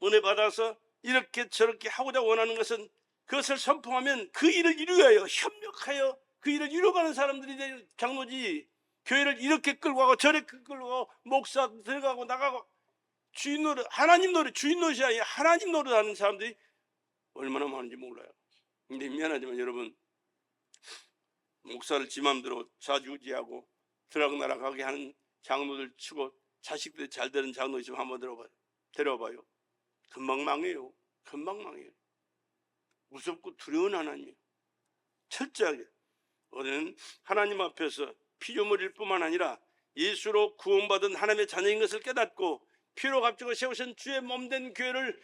은혜 받아서 이렇게 저렇게 하고자 원하는 것은, 그것을 선포하면 그 일을 이루어야 협력하여 그 일을 이루어가는 사람들이 장로지, 교회를 이렇게 끌고 가고 저렇게 끌고 가고 목사 들어가고 나가고 주인 노릇, 하나님 노릇, 주인 노릇이 아니라 하나님 노릇하는 사람들이 얼마나 많은지 몰라요. 근데 미안하지만 여러분, 목사를 지 맘대로 좌지우지하고 들락날락하게 하는 장로들 치고 자식들이 잘 되는 장로 있으면 한번 데려와봐요. 금방 망해요. 금방 망해요. 무섭고 두려운 하나님, 철저하게 우리는 하나님 앞에서 피조물일 뿐만 아니라 예수로 구원받은 하나님의 자녀인 것을 깨닫고 피로 값주고 세우신 주의 몸된 교회를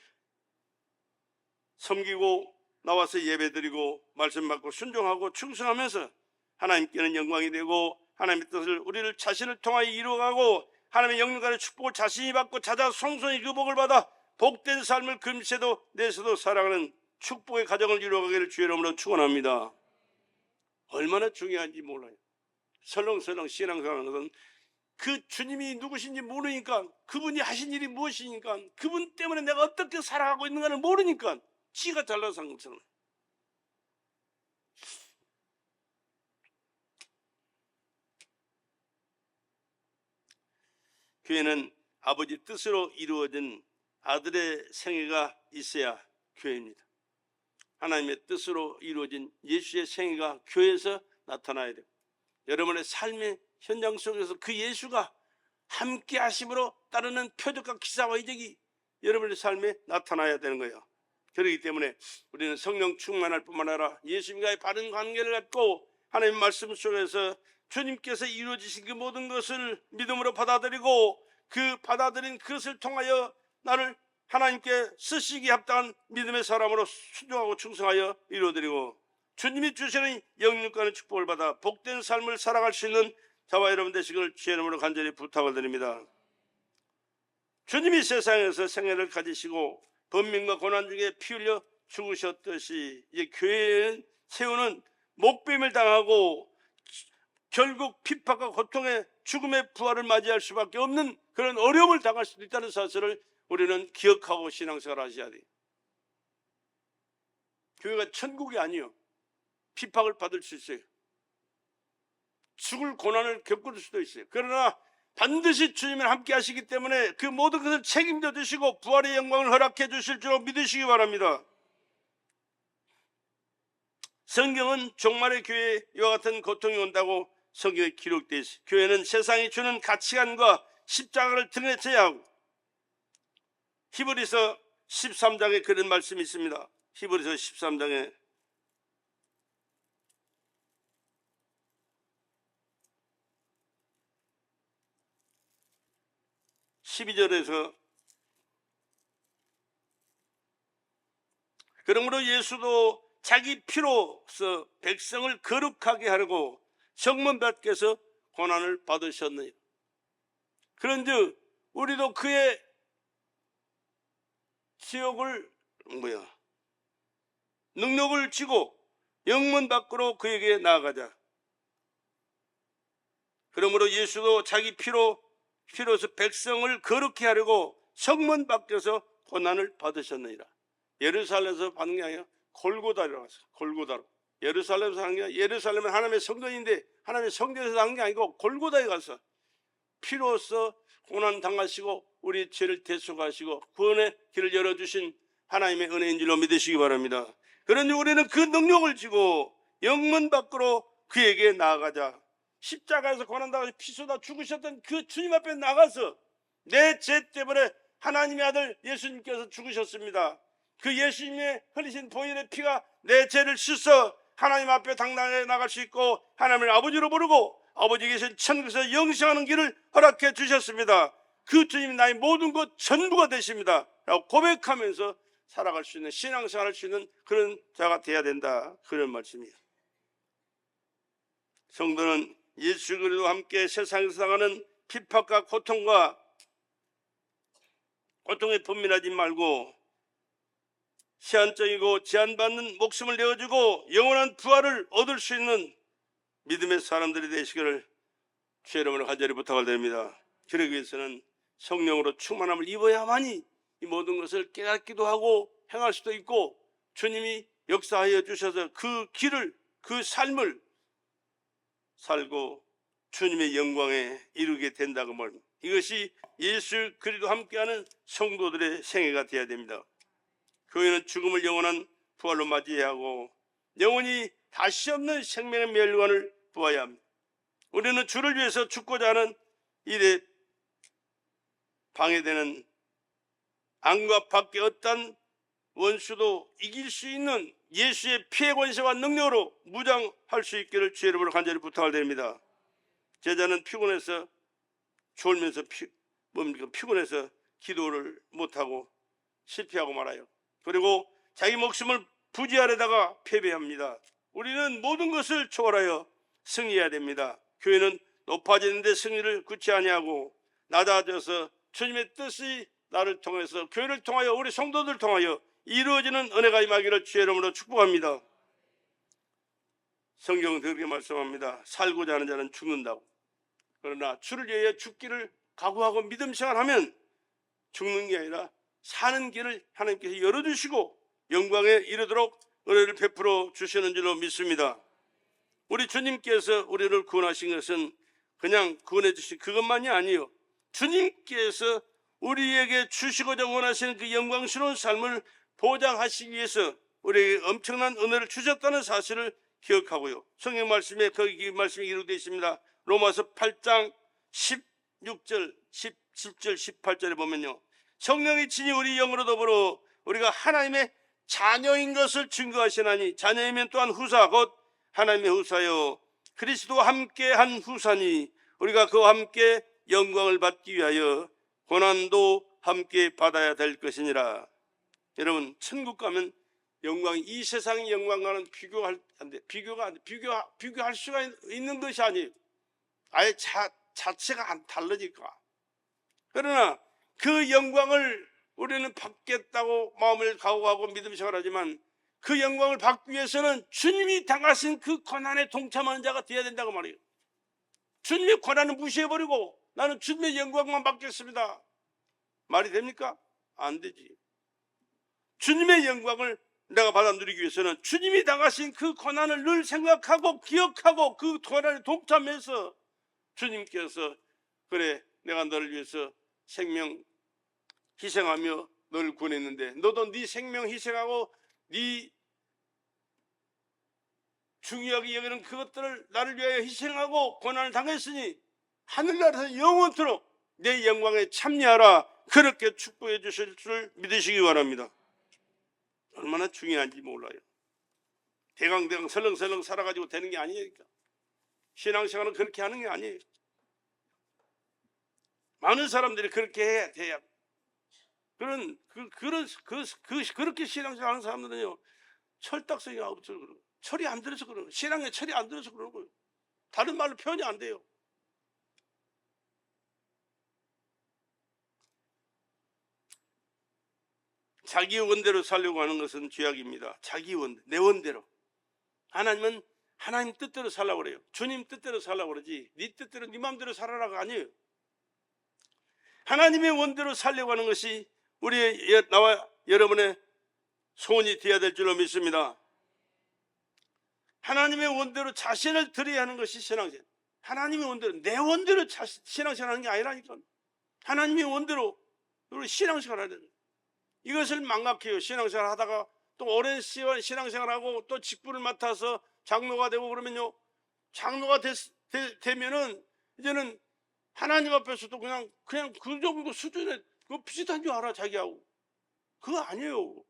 섬기고 나와서 예배드리고 말씀 받고 순종하고 충성하면서 하나님께는 영광이 되고 하나님의 뜻을 우리를 자신을 통하여 이루어가고 하나님의 영광의 축복을 자신이 받고 찾아 성손이 그 복을 받아 복된 삶을 금세도 내세도 살아가는 축복의 가정을 이루어가기를 주의 이름으로 축원합니다. 얼마나 중요한지 몰라요. 설렁설렁 신앙생활하는 것은 그 주님이 누구신지 모르니까, 그분이 하신 일이 무엇이니까, 그분 때문에 내가 어떻게 살아가고 있는가를 모르니까 지가 잘나서 한 것처럼. 교회는 아버지 뜻으로 이루어진 아들의 생애가 있어야 교회입니다. 하나님의 뜻으로 이루어진 예수의 생애가 교회에서 나타나야 돼요. 여러분의 삶의 현장 속에서 그 예수가 함께 하심으로 따르는 표적과 기사와 이적이 여러분의 삶에 나타나야 되는 거예요. 그렇기 때문에 우리는 성령 충만할 뿐만 아니라 예수님과의 바른 관계를 갖고 하나님의 말씀 속에서 주님께서 이루어지신 그 모든 것을 믿음으로 받아들이고 그 받아들인 그것을 통하여 나를 하나님께 쓰시기에 합당한 믿음의 사람으로 순종하고 충성하여 이루어드리고 주님이 주시는 영육간의 축복을 받아 복된 삶을 살아갈 수 있는 저와 여러분 되시기를 주의 이름으로 간절히 부탁을 드립니다. 주님이 세상에서 생애를 가지시고 번민과 고난 중에 피 흘려 죽으셨듯이 이 교회에 세우는 목뱀을 당하고 결국 핍박과 고통의 죽음의 부활을 맞이할 수밖에 없는 그런 어려움을 당할 수도 있다는 사실을 우리는 기억하고 신앙생활을 하셔야 돼요. 교회가 천국이 아니요, 핍박을 받을 수 있어요. 죽을 고난을 겪을 수도 있어요. 그러나 반드시 주님을 함께 하시기 때문에 그 모든 것을 책임져 주시고 부활의 영광을 허락해 주실 줄 믿으시기 바랍니다. 성경은 종말의 교회에 이와 같은 고통이 온다고 성경에 기록되어 있습니다. 교회는 세상이 주는 가치관과 십자가를 등에 져야 하고, 히브리서 13장에 그런 말씀이 있습니다. 히브리서 13장에 12절에서 그러므로 예수도 자기 피로서 백성을 거룩하게 하려고 성문 밖에서 고난을 받으셨느니라. 그런즉 우리도 그의 지옥을 능력을 지고 영문 밖으로 그에게 나아가자. 그러므로 예수도 자기 피로서 백성을 거룩히 하려고 성문 밖에서 고난을 받으셨느니라. 예루살렘에서 받는 게 아니라 골고다로 갔어요. 골고다로. 예루살렘에서 하는 게 아니라, 예루살렘은 하나님의 성전인데 하나님의 성전에서 하는 게 아니고 골고다에 가서 피로써 고난 당하시고 우리 죄를 대속하시고 구원의 길을 열어주신 하나님의 은혜인 줄로 믿으시기 바랍니다. 그러니 우리는 그 능력을 지고 영문 밖으로 그에게 나아가자. 십자가에서 고난당하셔서 피 쏟아 죽으셨던 그 주님 앞에 나가서 내 죄 때문에 하나님의 아들 예수님께서 죽으셨습니다. 그 예수님의 흘리신 보혈의 피가 내 죄를 씻어 하나님 앞에 당당하게 나갈 수 있고 하나님을 아버지로 부르고 아버지 계신 천국에서 영생하는 길을 허락해 주셨습니다. 그 주님이 나의 모든 것 전부가 되십니다 라고 고백하면서 살아갈 수 있는, 신앙생활 할 수 있는 그런 자가 돼야 된다, 그런 말씀이에요. 성도는 예수 그리스도와 함께 세상에서 당하는 핍박과 고통에 분민하지 말고 시한적이고 제한받는 목숨을 내어주고 영원한 부활을 얻을 수 있는 믿음의 사람들이 되시기를 주의 이름으로 간절히 부탁을 드립니다. 그러기 위해서는 성령으로 충만함을 입어야만이 이 모든 것을 깨닫기도 하고 행할 수도 있고, 주님이 역사하여 주셔서 그 길을, 그 삶을 살고 주님의 영광에 이르게 된다고 말합니다. 이것이 예수 그리스도와 함께하는 성도들의 생애가 되어야 됩니다. 교회는 죽음을 영원한 부활로 맞이해야 하고 영원히 다시 없는 생명의 멸관을 보아야 합니다. 우리는 주를 위해서 죽고자 하는 일에 방해되는 안과 밖에 어떤 원수도 이길 수 있는 예수의 피의 권세와 능력으로 무장할 수 있기를 주의 이름으로 간절히 부탁을 드립니다. 제자는 피곤해서 졸면서 피곤해서 기도를 못하고 실패하고 말아요. 그리고 자기 목숨을 부지하려다가 패배합니다. 우리는 모든 것을 초월하여 승리해야 됩니다. 교회는 높아지는데 승리를 굳이 아니하고 낮아져서 주님의 뜻이 나를 통해서, 교회를 통하여, 우리 성도들 통하여 이루어지는 은혜가 임하기를 주의 이름으로 축복합니다. 성경은 그렇게 말씀합니다. 살고자 하는 자는 죽는다고. 그러나 주를 위해 죽기를 각오하고 믿음 생활하면 죽는 게 아니라 사는 길을 하나님께서 열어주시고 영광에 이르도록 은혜를 베풀어 주시는 줄로 믿습니다. 우리 주님께서 우리를 구원하신 것은 그냥 구원해 주신 그것만이 아니에요. 주님께서 우리에게 주시고자 원하시는 그 영광스러운 삶을 보장하시기 위해서 우리에게 엄청난 은혜를 주셨다는 사실을 기억하고요. 성경 말씀에 거기 말씀이 기록되어 있습니다. 로마서 8장 16절, 17절, 18절에 보면요, 성령이 친히 우리 영으로 더불어 우리가 하나님의 자녀인 것을 증거하시나니, 자녀이면 또한 후사 곧 하나님의 후사요 그리스도와 함께한 후사니 우리가 그와 함께 영광을 받기 위하여 고난도 함께 받아야 될 것이니라. 여러분, 천국 가면 영광이 이 세상의 영광과는 비교할 수가 있는 것이 아니에요. 아예 자체가 다르니까. 그러나 그 영광을 우리는 받겠다고 마음을 각오하고 믿음 생활하지만 그 영광을 받기 위해서는 주님이 당하신 그 고난에 동참하는 자가 되어야 된다고 말해요. 주님의 고난을 무시해버리고 나는 주님의 영광만 받겠습니다, 말이 됩니까? 안 되지. 주님의 영광을 내가 받아 누리기 위해서는 주님이 당하신 그 고난을 늘 생각하고 기억하고 그 고난에 동참해서 주님께서 그래 내가 너를 위해서 생명 희생하며 너를 구원했는데 너도 네 생명 희생하고 네 중요하게 여기는 그것들을 나를 위하여 희생하고 고난을 당했으니 하늘나라에서 영원토록 내 영광에 참여하라. 그렇게 축복해 주실 줄 믿으시기 바랍니다. 얼마나 중요한지 몰라요. 대강대강 설렁설렁 살아가지고 되는 게 아니니까. 신앙생활은 그렇게 하는 게 아니에요. 많은 사람들이 그렇게 해야 돼야. 그렇게 신앙생활 하는 사람들은요, 철딱서기 없어서 그런 거예요. 철이 안 들어서 그런 거예요. 신앙에 철이 안 들어서 그런 거예요. 다른 말로 표현이 안 돼요. 자기 원대로 살려고 하는 것은 죄악입니다. 자기 원대, 내 원대로. 하나님은 하나님 뜻대로 살라고 그래요. 주님 뜻대로 살라고 그러지 네 뜻대로 네 마음대로 살아라가 아니에요. 하나님의 원대로 살려고 하는 것이 우리의 나와 여러분의 소원이 되어야 될 줄로 믿습니다. 하나님의 원대로 자신을 드려야 하는 것이 신앙생활. 하나님의 원대로, 내 원대로 신앙생활 하는 게 아니라니까. 하나님의 원대로 우리 신앙생활 하는 거예요. 이것을 망각해요. 신앙생활 하다가 또 오랜 시간 신앙생활하고 또 직분을 맡아서 장로가 되고 그러면요, 장로가 되면은 이제는 하나님 앞에서도 그냥 그 정도 수준에 그 비슷한 줄 알아, 자기하고. 그거 아니에요.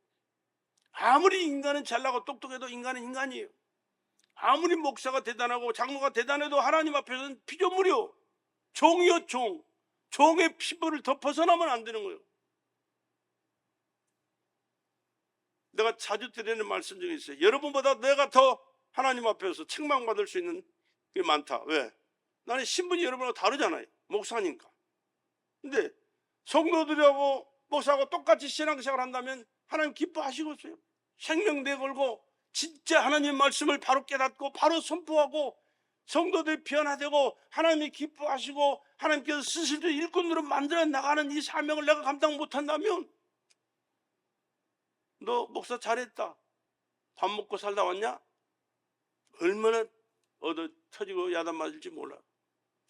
아무리 인간은 잘나고 똑똑해도 인간은 인간이에요. 아무리 목사가 대단하고 장로가 대단해도 하나님 앞에서는 피조물이요. 종이요, 종. 종의 피부를 더 벗어나면 안 되는 거예요. 내가 자주 드리는 말씀 중에 있어요. 여러분보다 내가 더 하나님 앞에서 책망받을 수 있는 게 많다. 왜? 나는 신분이 여러분하고 다르잖아요. 목사니까. 근데 성도들하고 목사하고 똑같이 신앙생활 한다면 하나님 기뻐하시겠어요. 생명 내걸고 진짜 하나님 말씀을 바로 깨닫고 바로 선포하고 성도들이 변화되고 하나님이 기뻐하시고 하나님께서 스스로 일꾼으로 만들어 나가는 이 사명을 내가 감당 못한다면, 너 목사 잘했다, 밥 먹고 살다 왔냐? 얼마나 얻어 터지고 야단 맞을지 몰라.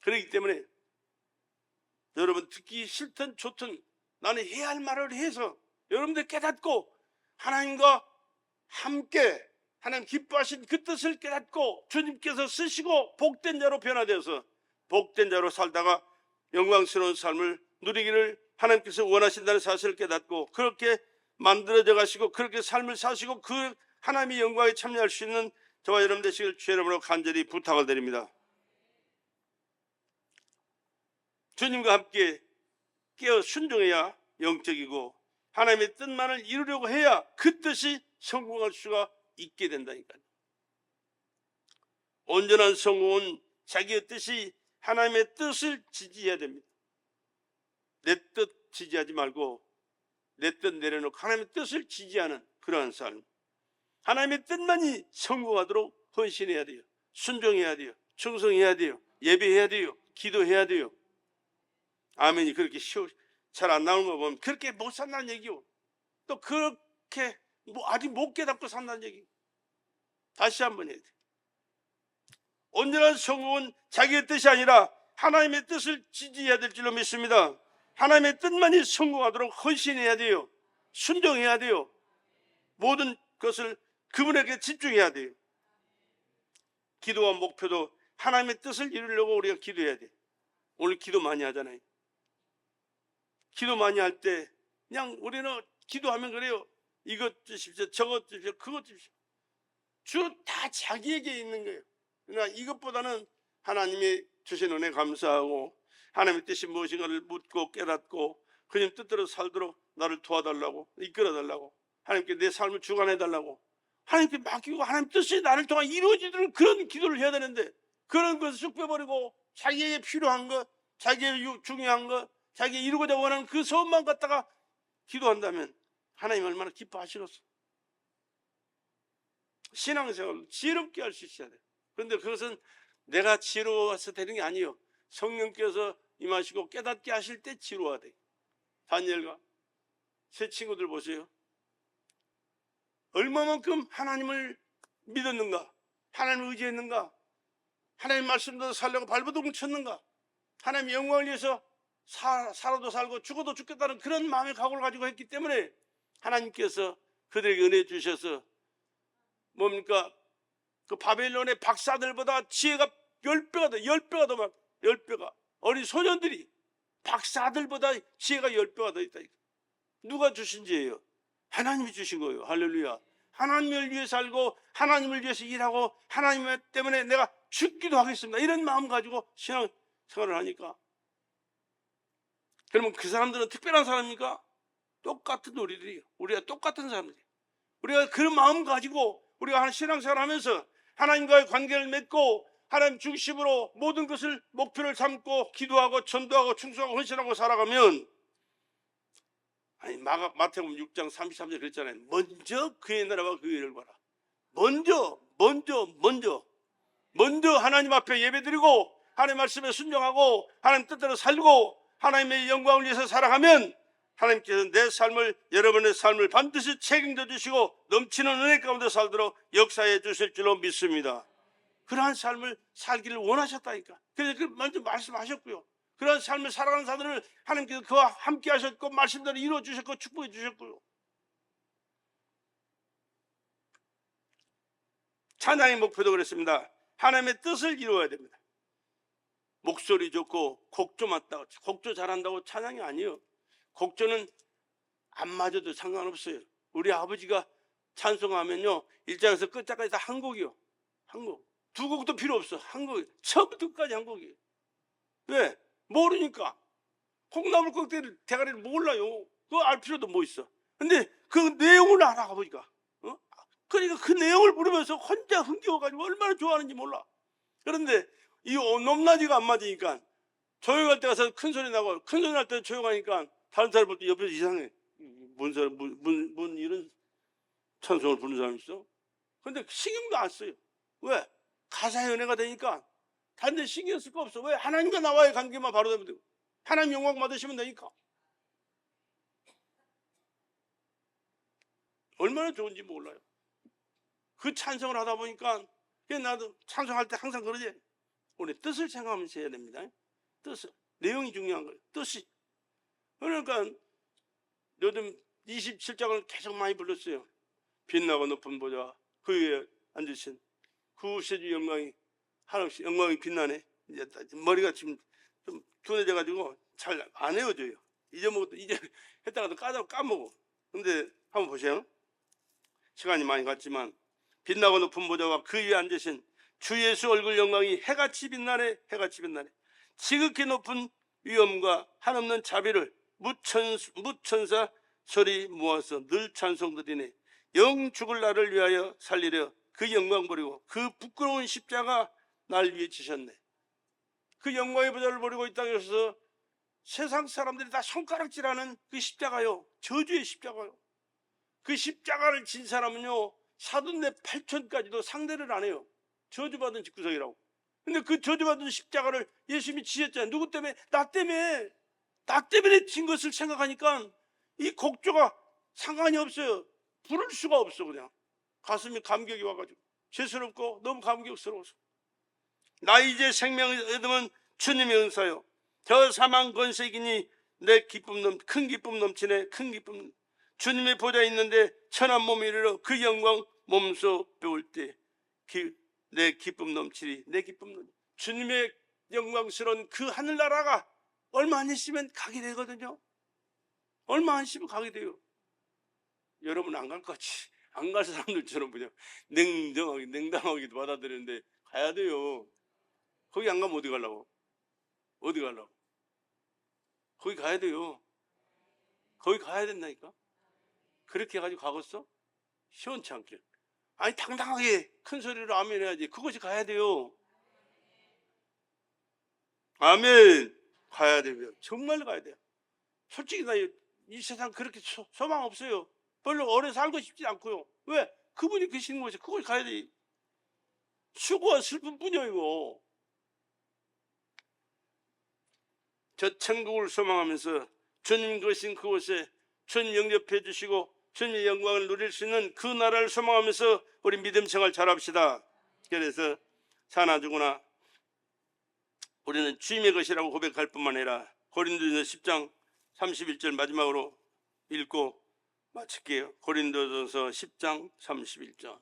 그렇기 때문에 여러분, 듣기 싫든 좋든 나는 해야 할 말을 해서 여러분들 깨닫고 하나님과 함께 하나님 기뻐하신 그 뜻을 깨닫고 주님께서 쓰시고 복된 자로 변화되어서 복된 자로 살다가 영광스러운 삶을 누리기를 하나님께서 원하신다는 사실을 깨닫고 그렇게 만들어져 가시고 그렇게 삶을 사시고 그 하나님의 영광에 참여할 수 있는 저와 여러분 되시길 주 여러분으로 간절히 부탁을 드립니다. 주님과 함께 깨어 순종해야 영적이고 하나님의 뜻만을 이루려고 해야 그 뜻이 성공할 수가 있게 된다니까요. 온전한 성공은 자기의 뜻이 하나님의 뜻을 지지해야 됩니다. 내 뜻 지지하지 말고 내 뜻 내려놓고 하나님의 뜻을 지지하는 그러한 삶. 하나님의 뜻만이 성공하도록 헌신해야 돼요. 순종해야 돼요. 충성해야 돼요. 예배해야 돼요. 기도해야 돼요. 아멘이 그렇게 잘 안 나오는 거 보면 그렇게 못 산다는 얘기요. 또 그렇게 아직 못 깨닫고 산다는 얘기. 다시 한번 해야 돼. 온전한 성공은 자기의 뜻이 아니라 하나님의 뜻을 지지해야 될 줄로 믿습니다. 하나님의 뜻만이 성공하도록 헌신해야 돼요. 순종해야 돼요. 모든 것을 그분에게 집중해야 돼요. 기도와 목표도 하나님의 뜻을 이루려고 우리가 기도해야 돼요. 오늘 기도 많이 하잖아요. 기도 많이 할 때 그냥 우리는 기도하면 그래요. 이것 주십시오, 저것 주십시오, 그것 주십시오. 주로 다 자기에게 있는 거예요. 그러나 이것보다는 하나님이 주신 은혜 감사하고 하나님의 뜻이 무엇인가를 묻고 깨닫고 그님 뜻대로 살도록 나를 도와달라고, 이끌어달라고, 하나님께 내 삶을 주관해달라고 하나님께 맡기고 하나님 뜻이 나를 통해 이루어지도록 그런 기도를 해야 되는데, 그런 것을 쑥 빼버리고 자기에게 필요한 것, 자기에게 중요한 것, 자기가 이루고자 원하는 그 소원만 갖다가 기도한다면 하나님 얼마나 기뻐하시겠어. 신앙생활을 지혜롭게 할 수 있어야 돼요. 그런데 그것은 내가 지혜로워서 되는 게 아니에요. 성령께서 임하시고 깨닫게 하실 때 지혜로워야 돼요. 다니엘과 새 친구들 보세요. 얼마만큼 하나님을 믿었는가, 하나님을 의지했는가, 하나님 말씀대로 살려고 발버둥 쳤는가, 하나님 영광을 위해서 살아도 살고 죽어도 죽겠다는 그런 마음의 각오를 가지고 했기 때문에 하나님께서 그들에게 은혜 주셔서 뭡니까? 그 바벨론의 박사들보다 지혜가 10배가 더, 10배가 더 많아. 10배가. 어린 소년들이 박사들보다 지혜가 10배가 더 있다. 누가 주신 지혜예요? 하나님이 주신 거예요. 할렐루야. 하나님을 위해 살고 하나님을 위해서 일하고 하나님 때문에 내가 죽기도 하겠습니다. 이런 마음 가지고 신앙생활을 하니까. 그러면 그 사람들은 특별한 사람입니까? 똑같은 우리들이에요. 우리가 똑같은 사람들이에요. 우리가 그런 마음 가지고 우리가 신앙생활을 하면서 하나님과의 관계를 맺고 하나님 중심으로 모든 것을 목표를 삼고 기도하고 전도하고 충성하고 헌신하고 살아가면, 아니 마태복음 6장 33절 그랬잖아요. 먼저 그의 나라와 그의 의를 봐라. 먼저 하나님 앞에 예배드리고 하나님 말씀에 순종하고 하나님 뜻대로 살고 하나님의 영광을 위해서 살아가면 하나님께서 내 삶을, 여러분의 삶을 반드시 책임져 주시고 넘치는 은혜 가운데 살도록 역사해 주실 줄로 믿습니다. 그러한 삶을 살기를 원하셨다니까. 그래서 먼저 말씀하셨고요. 그러한 삶을 살아가는 사람들을 하나님께서 그와 함께 하셨고 말씀대로 이루어 주셨고 축복해 주셨고요. 찬양의 목표도 그랬습니다. 하나님의 뜻을 이루어야 됩니다. 목소리 좋고 곡조 맞다고, 곡조 잘한다고 찬양이 아니에요. 곡조는 안 맞아도 상관없어요. 우리 아버지가 찬송하면요, 1장에서 끝장까지 다 한 곡이요. 한 곡. 두 곡도 필요 없어. 한 곡. 처음부터 끝까지 한 곡이에요. 왜? 모르니까. 콩나물 껍데기 대가리를 몰라요. 그거 알 필요도 뭐 있어. 근데 그 내용을 알아, 아버지가. 그러니까 그 내용을 부르면서 혼자 흥겨워가지고 얼마나 좋아하는지 몰라. 그런데 이 높낮이가 안 맞으니까 조용할 때 가서 큰 소리 나고 큰 소리 날 때 조용하니까 다른 사람 볼 때 옆에서 이상해. 뭔 사람, 뭔 이런 찬송을 부르는 사람 있어? 근데 신경도 안 써요. 왜? 가사의 은혜가 되니까 다른 데 신경 쓸 거 없어. 왜? 하나님과 나와의 관계만 바로 되면 되고 하나님 영광 받으시면 되니까. 얼마나 좋은지 몰라요. 그 찬송을 하다 보니까 나도 찬송할 때 항상 그러지. 우리 뜻을 생각하면서 해야 됩니다. 뜻을. 내용이 중요한 거예요. 뜻이. 그러니까 요즘 27장을 계속 많이 불렀어요. 빛나고 높은 보좌 그 위에 앉으신 구세주 영광이, 한없이 영광이 빛나네. 이제 머리가 지금 좀 둔해져 가지고 잘 안 헤어져요. 잊어먹어도 이제 했다가도 까먹어. 근데 한번 보세요. 시간이 많이 갔지만 빛나고 높은 보좌와 그 위에 앉으신 주 예수 얼굴 영광이 해같이 빛나네. 해같이 빛나네. 지극히 높은 위엄과 한없는 자비를 무천사 소리 모아서 늘 찬송드리네. 영 죽을 나를 위하여 살리려 그 영광 버리고 그 부끄러운 십자가 날 위해 지셨네. 그 영광의 보좌를 버리고 이 땅에 오셔서 세상 사람들이 다 손가락질하는 그 십자가요, 저주의 십자가요. 그 십자가를 진 사람은요 사돈네 8천까지도 상대를 안 해요. 저주받은 집구석이라고. 근데 그 저주받은 십자가를 예수님이 지셨잖아요. 누구 때문에? 나 때문에. 나 때문에 진 것을 생각하니까 이 곡조가 상관이 없어요. 부를 수가 없어. 그냥 가슴이 감격이 와가지고 죄스럽고 너무 감격스러워서. 나 이제 생명을 얻으면 주님의 은사요, 저 사망 권세이니 내 기쁨 큰 기쁨 넘치네. 큰 기쁨. 주님의 보좌에 있는데 천한 몸이 이르러 그 영광 몸소 배울 때 내 기쁨 넘치리. 내 기쁨 넘치리. 주님의 영광스러운 그 하늘나라가 얼마 안 있으면 가게 되거든요. 얼마 안 있으면 가게 돼요. 여러분 안 갈 것 같이, 안 갈 사람들처럼 그냥 냉담하게 받아들이는데 가야 돼요. 거기 안 가면 어디 가려고? 어디 가려고? 거기 가야 돼요. 거기 가야 된다니까. 그렇게 해가지고 가겠어? 시원치 않게. 아니 당당하게 큰 소리로 아멘 해야지. 그것이 가야 돼요. 아멘. 가야 돼요. 정말 가야 돼요. 솔직히 나 이 세상 그렇게 소망 없어요. 별로 오래 살고 싶지 않고요. 왜? 그분이 계시는 곳에 그걸 가야 돼. 수고와 슬픈 뿐이야 이거. 저 천국을 소망하면서 주님 계신 그곳에 주님 영접해 주시고 주님의 영광을 누릴 수 있는 그 나라를 소망하면서 우리 믿음 생활 잘합시다. 그래서 사나 죽으나 우리는 주님의 것이라고 고백할 뿐만 아니라 고린도전서 10장 31절 마지막으로 읽고 마칠게요. 고린도전서 10장 31절.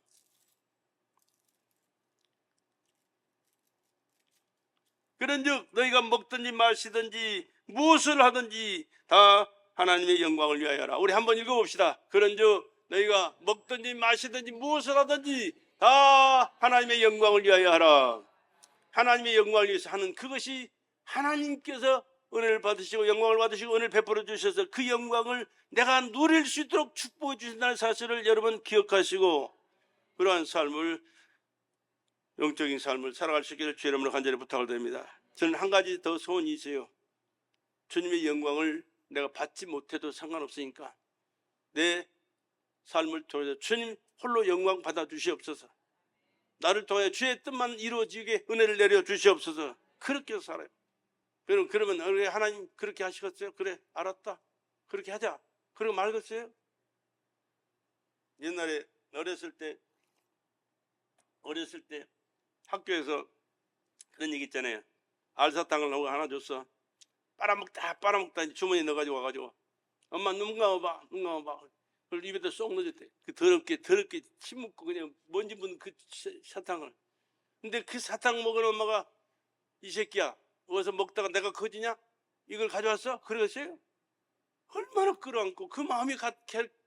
그런즉 너희가 먹든지 마시든지 무엇을 하든지 다 하나님의 영광을 위하여 하라. 우리 한번 읽어봅시다. 그런즉 너희가 먹든지 마시든지 무엇을 하든지 다 하나님의 영광을 위하여 하라. 하나님의 영광을 위해서 하는 그것이 하나님께서 은혜를 받으시고 영광을 받으시고 은혜를 베풀어 주셔서 그 영광을 내가 누릴 수 있도록 축복해 주신다는 사실을 여러분 기억하시고 그러한 삶을, 영적인 삶을 살아갈 수 있기를 주 이름으로 간절히 부탁을 드립니다. 저는 한 가지 더 소원이 있어요. 주님의 영광을 내가 받지 못해도 상관없으니까 내 삶을 통해서 주님 홀로 영광 받아 주시옵소서. 나를 통해 주의 뜻만 이루어지게 은혜를 내려 주시옵소서. 그렇게 살아요. 그러면 하나님 그렇게 하시겠어요? 그래, 알았다. 그렇게 하자. 그러고 말겠어요? 옛날에 어렸을 때 학교에서 그런 얘기 있잖아요. 알사탕을 하나 줬어. 빨아먹다 주머니에 넣어가지고 와가지고 엄마 눈 감아봐. 그걸 입에다 쏙 넣어줬대. 그 더럽게 침 묻고 그냥 먼지 묻은 그 사탕을. 근데 그 사탕 먹은 엄마가 이 새끼야 어디서 먹다가 내가 거지냐? 이걸 가져왔어? 그러겠어요? 얼마나 끌어안고 그 마음이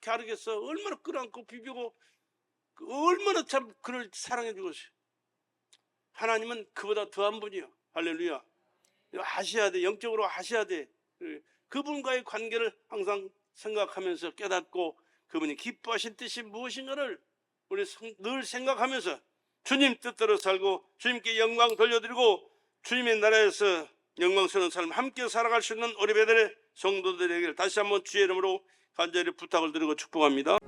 가르겠어. 얼마나 끌어안고 비비고 얼마나 참 그를 사랑해 주겠어요. 하나님은 그보다 더한 분이요. 할렐루야. 하셔야 돼. 영적으로 하셔야 돼. 그분과의 관계를 항상 생각하면서 깨닫고 그분이 기뻐하신 뜻이 무엇인가를 우리 늘 생각하면서 주님 뜻대로 살고 주님께 영광 돌려드리고 주님의 나라에서 영광스러운 삶 함께 살아갈 수 있는 우리 배들의 성도들에게 다시 한번 주의 이름으로 간절히 부탁을 드리고 축복합니다.